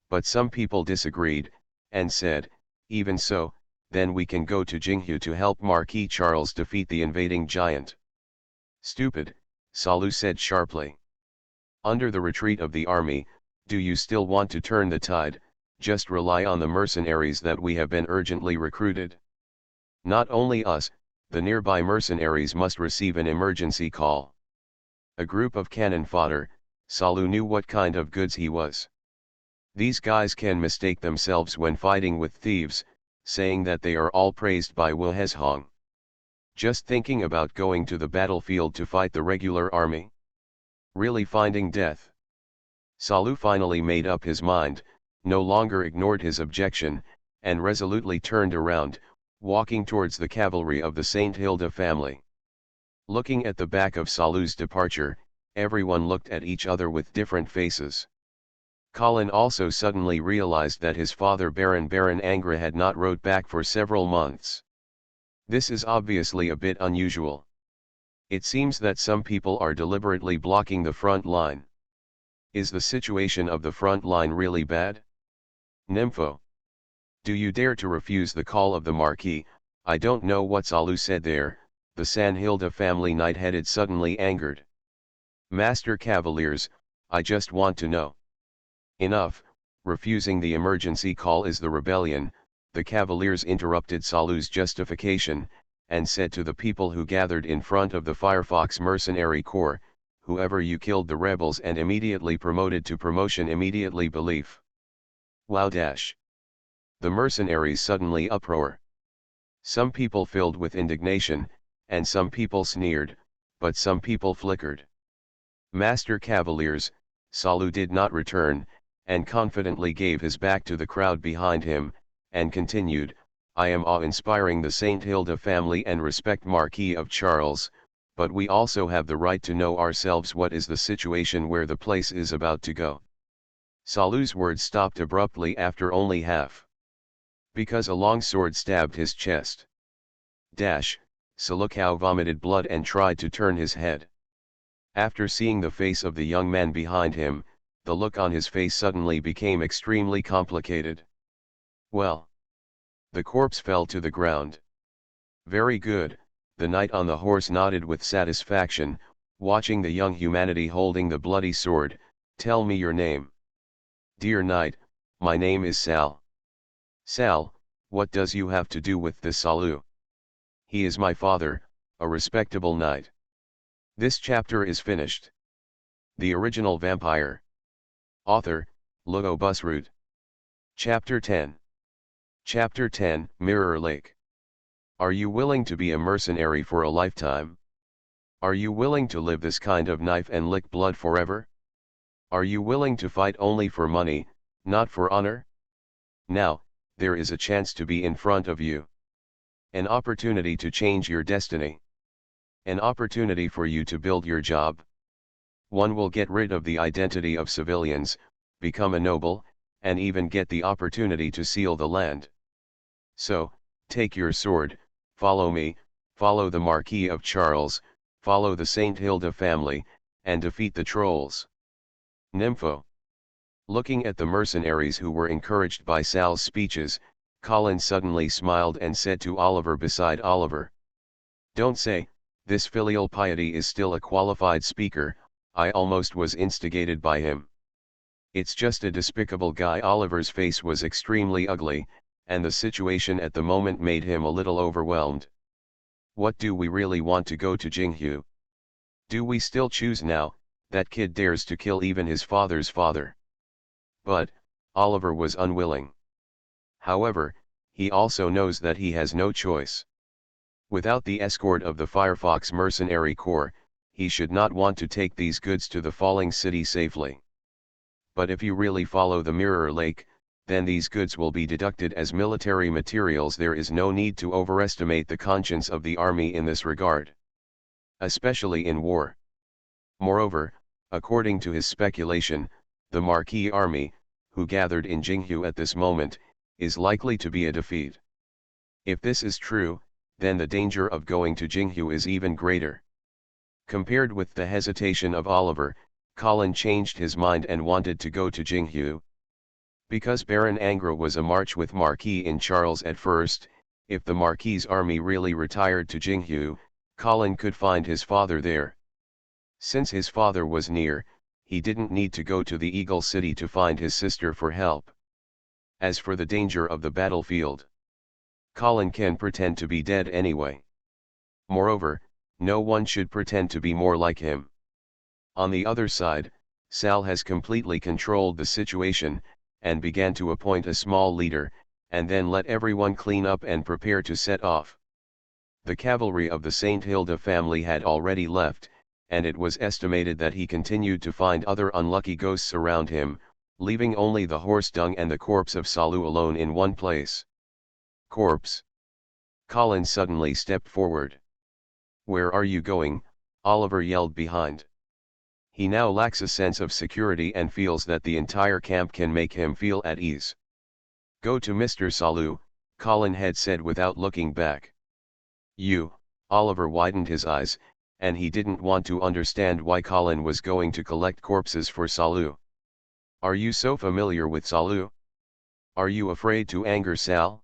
But some people disagreed, and said, even so, then we can go to Jinghu to help Marquis Charles defeat the invading giant. Stupid, Salu said sharply. Under the retreat of the army, do you still want to turn the tide, just rely on the mercenaries that we have been urgently recruited? Not only us, the nearby mercenaries must receive an emergency call. A group of cannon fodder, Salu knew what kind of goods he was. These guys can mistake themselves when fighting with thieves, saying that they are all praised by Wuhezhong. Just thinking about going to the battlefield to fight the regular army? Really finding death? Salu finally made up his mind, no longer ignored his objection, and resolutely turned around, walking towards the cavalry of the St. Hilda family. Looking at the back of Salu's departure, everyone looked at each other with different faces. Colin also suddenly realized that his father Baron Angra had not wrote back for several months. This is obviously a bit unusual. It seems that some people are deliberately blocking the front line. Is the situation of the front line really bad? Nympho. Do you dare to refuse the call of the Marquis, I don't know what Salu said there, the Sanhilda family knight-headed suddenly angered. Master Cavaliers, I just want to know. Enough, refusing the emergency call is the rebellion, the Cavaliers interrupted Salu's justification, and said to the people who gathered in front of the Firefox mercenary corps, whoever you killed the rebels and immediately promoted to promotion immediately belief. Wow dash. The mercenaries suddenly uproar. Some people filled with indignation, and some people sneered, but some people flickered. Master Cavaliers, Salu did not return, and confidently gave his back to the crowd behind him, and continued, I am awe-inspiring the St. Hilda family and respect Marquis of Charles, but we also have the right to know ourselves what is the situation where the place is about to go. Salu's words stopped abruptly after only half. Because a long sword stabbed his chest. Dash, Salukau vomited blood and tried to turn his head. After seeing the face of the young man behind him, the look on his face suddenly became extremely complicated. Well. The corpse fell to the ground. Very good, the knight on the horse nodded with satisfaction, watching the young humanity holding the bloody sword. Tell me your name. Dear knight, my name is Sal. Sal, what does you have to do with this Salu? He is my father, a respectable knight. This chapter is finished. The original vampire. Author, Lugo Busroot. Chapter 10. Chapter 10, Mirror Lake. Are you willing to be a mercenary for a lifetime? Are you willing to live this kind of knife and lick blood forever? Are you willing to fight only for money, not for honor? Now, there is a chance to be in front of you. An opportunity to change your destiny. An opportunity for you to build your job. One will get rid of the identity of civilians, become a noble, and even get the opportunity to seal the land. So, take your sword, follow me, follow the Marquis of Charles, follow the St. Hilda family, and defeat the trolls. Nympho. Looking at the mercenaries who were encouraged by Sal's speeches, Colin suddenly smiled and said to Oliver beside Oliver. Don't say, this filial piety is still a qualified speaker, I almost was instigated by him. It's just a despicable guy. Oliver's face was extremely ugly, and the situation at the moment made him a little overwhelmed. What do we really want to go to Jinghu? Do we still choose now? That kid dares to kill even his father's father. But, Oliver was unwilling. However, he also knows that he has no choice. Without the escort of the Firefox mercenary corps, he should not want to take these goods to the falling city safely. But if you really follow the Mirror Lake, then these goods will be deducted as military materials. There is no need to overestimate the conscience of the army in this regard. Especially in war. Moreover, according to his speculation, the Marquis army, who gathered in Jinghu at this moment, is likely to be a defeat. If this is true, then the danger of going to Jinghu is even greater. Compared with the hesitation of Oliver, Colin changed his mind and wanted to go to Jinghu. Because Baron Angra was a march with Marquis in Charles at first, if the Marquis's army really retired to Jinghu, Colin could find his father there. Since his father was near, he didn't need to go to the Eagle City to find his sister for help. As for the danger of the battlefield, Colin can pretend to be dead anyway. Moreover, no one should pretend to be more like him. On the other side, Sal has completely controlled the situation, and began to appoint a small leader, and then let everyone clean up and prepare to set off. The cavalry of the St. Hilda family had already left, and it was estimated that he continued to find other unlucky ghosts around him, leaving only the horse dung and the corpse of Salu alone in one place. Corpse. Colin suddenly stepped forward. Where are you going? Oliver yelled behind. He now lacks a sense of security and feels that the entire camp can make him feel at ease. Go to Mr. Salu, Colin had said without looking back. You, Oliver widened his eyes, and he didn't want to understand why Colin was going to collect corpses for Salu. Are you so familiar with Salu? Are you afraid to anger Sal?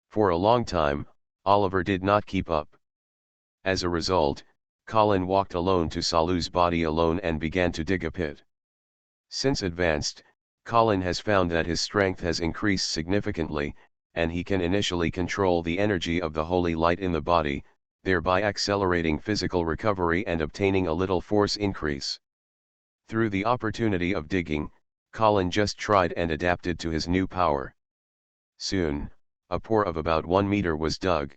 For a long time, Oliver did not keep up. As a result, Colin walked alone to Salu's body alone and began to dig a pit. Since advanced, Colin has found that his strength has increased significantly, and he can initially control the energy of the holy light in the body, thereby accelerating physical recovery and obtaining a little force increase. Through the opportunity of digging, Colin just tried and adapted to his new power. Soon, a pour of about 1 meter was dug.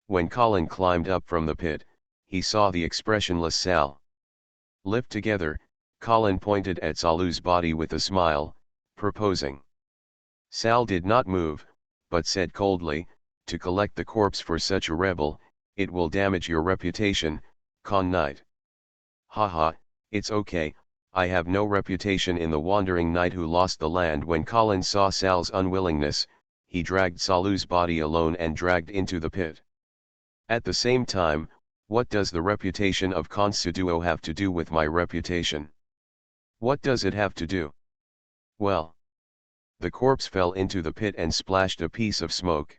When Colin climbed up from the pit, he saw the expressionless Sal. Lift together, Colin pointed at Salu's body with a smile, proposing. Sal did not move, but said coldly, "To collect the corpse for such a rebel, it will damage your reputation, Con Knight." "Haha, it's okay, I have no reputation in the wandering knight who lost the land." When Colin saw Sal's unwillingness, he dragged Salu's body alone and dragged into the pit. At the same time, what does the reputation of Consuduo have to do with my reputation? What does it have to do? Well, the corpse fell into the pit and splashed a piece of smoke.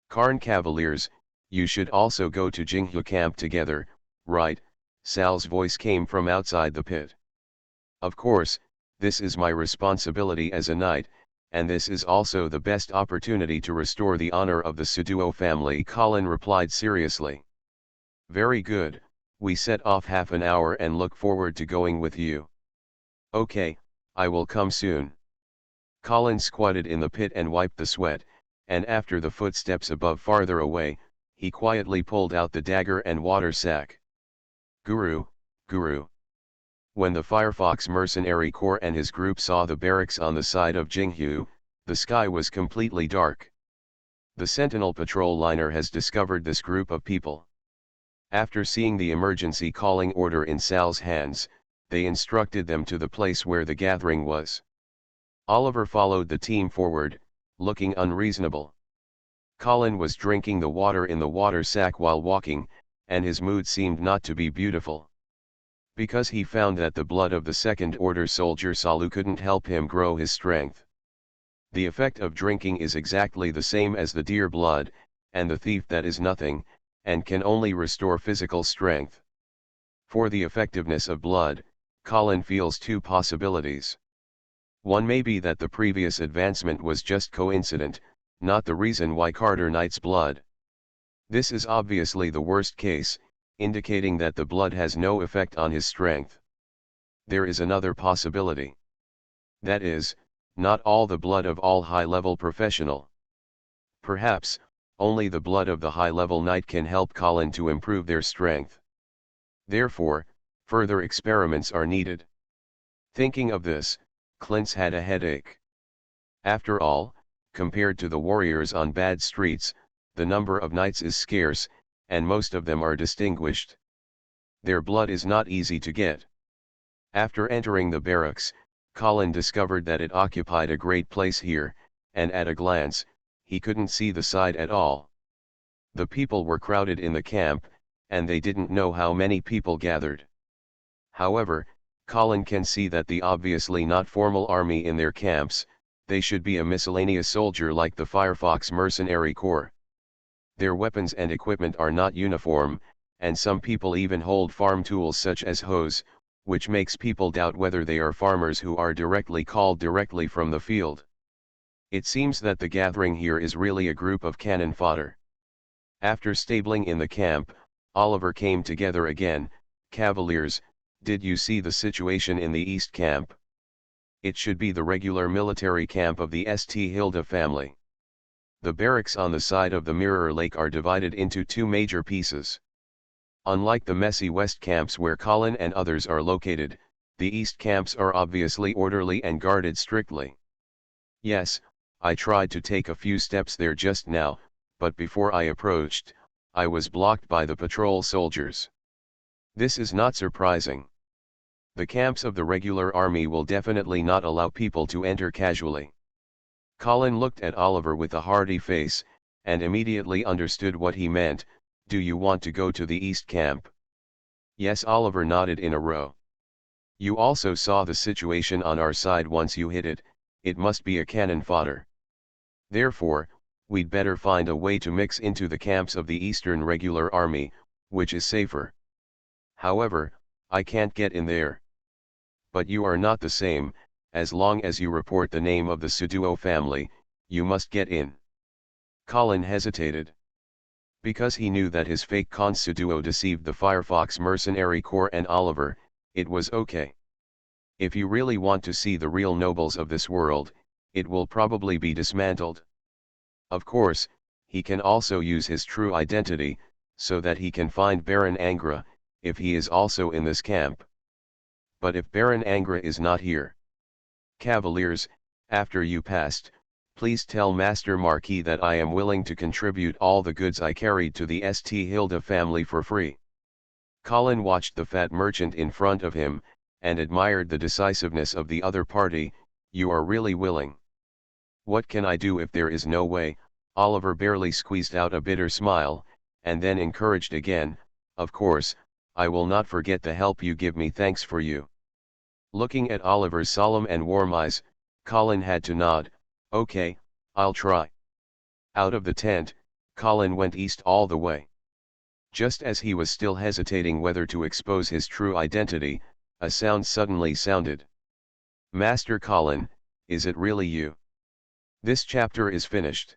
"Karn Cavaliers, you should also go to Jinghu camp together, right?" Sal's voice came from outside the pit. "Of course, this is my responsibility as a knight, and this is also the best opportunity to restore the honor of the Suduo family," Colin replied seriously. "Very good, we set off half an hour and look forward to going with you." "Okay, I will come soon." Colin squatted in the pit and wiped the sweat, and after the footsteps above farther away, he quietly pulled out the dagger and water sack. "Guru, Guru." When the Firefox Mercenary Corps and his group saw the barracks on the side of Jinghu, the sky was completely dark. The Sentinel patrol liner has discovered this group of people. After seeing the emergency calling order in Sal's hands, they instructed them to the place where the gathering was. Oliver followed the team forward, looking unreasonable. Colin was drinking the water in the water sack while walking, and his mood seemed not to be beautiful. Because he found that the blood of the second-order soldier Salu couldn't help him grow his strength. The effect of drinking is exactly the same as the deer blood, and the thief that is nothing, and can only restore physical strength. For the effectiveness of blood, Colin feels two possibilities. One may be that the previous advancement was just coincident, not the reason why Carter Knight's blood. This is obviously the worst case, indicating that the blood has no effect on his strength. There is another possibility. That is, not all the blood of all high-level professional. Perhaps, only the blood of the high-level knight can help Colin to improve their strength. Therefore, further experiments are needed. Thinking of this, Clintz had a headache. After all, compared to the warriors on bad streets, the number of knights is scarce, and most of them are distinguished. Their blood is not easy to get. After entering the barracks, Colin discovered that it occupied a great place here, and at a glance, he couldn't see the side at all. The people were crowded in the camp, and they didn't know how many people gathered. However, Colin can see that the obviously not formal army in their camps, they should be a miscellaneous soldier like the Firefox Mercenary Corps. Their weapons and equipment are not uniform, and some people even hold farm tools such as hoes, which makes people doubt whether they are farmers who are directly called directly from the field. It seems that the gathering here is really a group of cannon fodder. After stabling in the camp, Oliver came together again. "Cavaliers, did you see the situation in the East Camp? It should be the regular military camp of the St. Hilda family. The barracks on the side of the Mirror Lake are divided into two major pieces. Unlike the messy West camps where Colin and others are located, the East camps are obviously orderly and guarded strictly. Yes, I tried to take a few steps there just now, but before I approached, I was blocked by the patrol soldiers. This is not surprising. The camps of the regular army will definitely not allow people to enter casually." Colin looked at Oliver with a hearty face, and immediately understood what he meant. "Do you want to go to the East Camp?" "Yes," Oliver nodded in a row. "You also saw the situation on our side once you hit it, it must be a cannon fodder. Therefore, we'd better find a way to mix into the camps of the Eastern Regular Army, which is safer. However, I can't get in there. But you are not the same, as long as you report the name of the Suduo family, you must get in. Colin hesitated. Because he knew that his fake Consuduo deceived the Firefox mercenary corps and Oliver, it was okay. If you really want to see the real nobles of this world, it will probably be dismantled. Of course, he can also use his true identity, so that he can find Baron Angra, if he is also in this camp. But if Baron Angra is not here. Cavaliers, after you passed, please tell Master Marquis that I am willing to contribute all the goods I carried to the St. Hilda family for free. Colin watched the fat merchant in front of him, and admired the decisiveness of the other party. You are really willing. What can I do if there is no way? Oliver barely squeezed out a bitter smile, and then encouraged again, of course, I will not forget the help you give me. Thanks for you. Looking at Oliver's solemn and warm eyes, Colin had to nod. Okay, I'll try. Out of the tent, Colin went east all the way. Just as he was still hesitating whether to expose his true identity, a sound suddenly sounded. Master Colin, is it really you? This chapter is finished.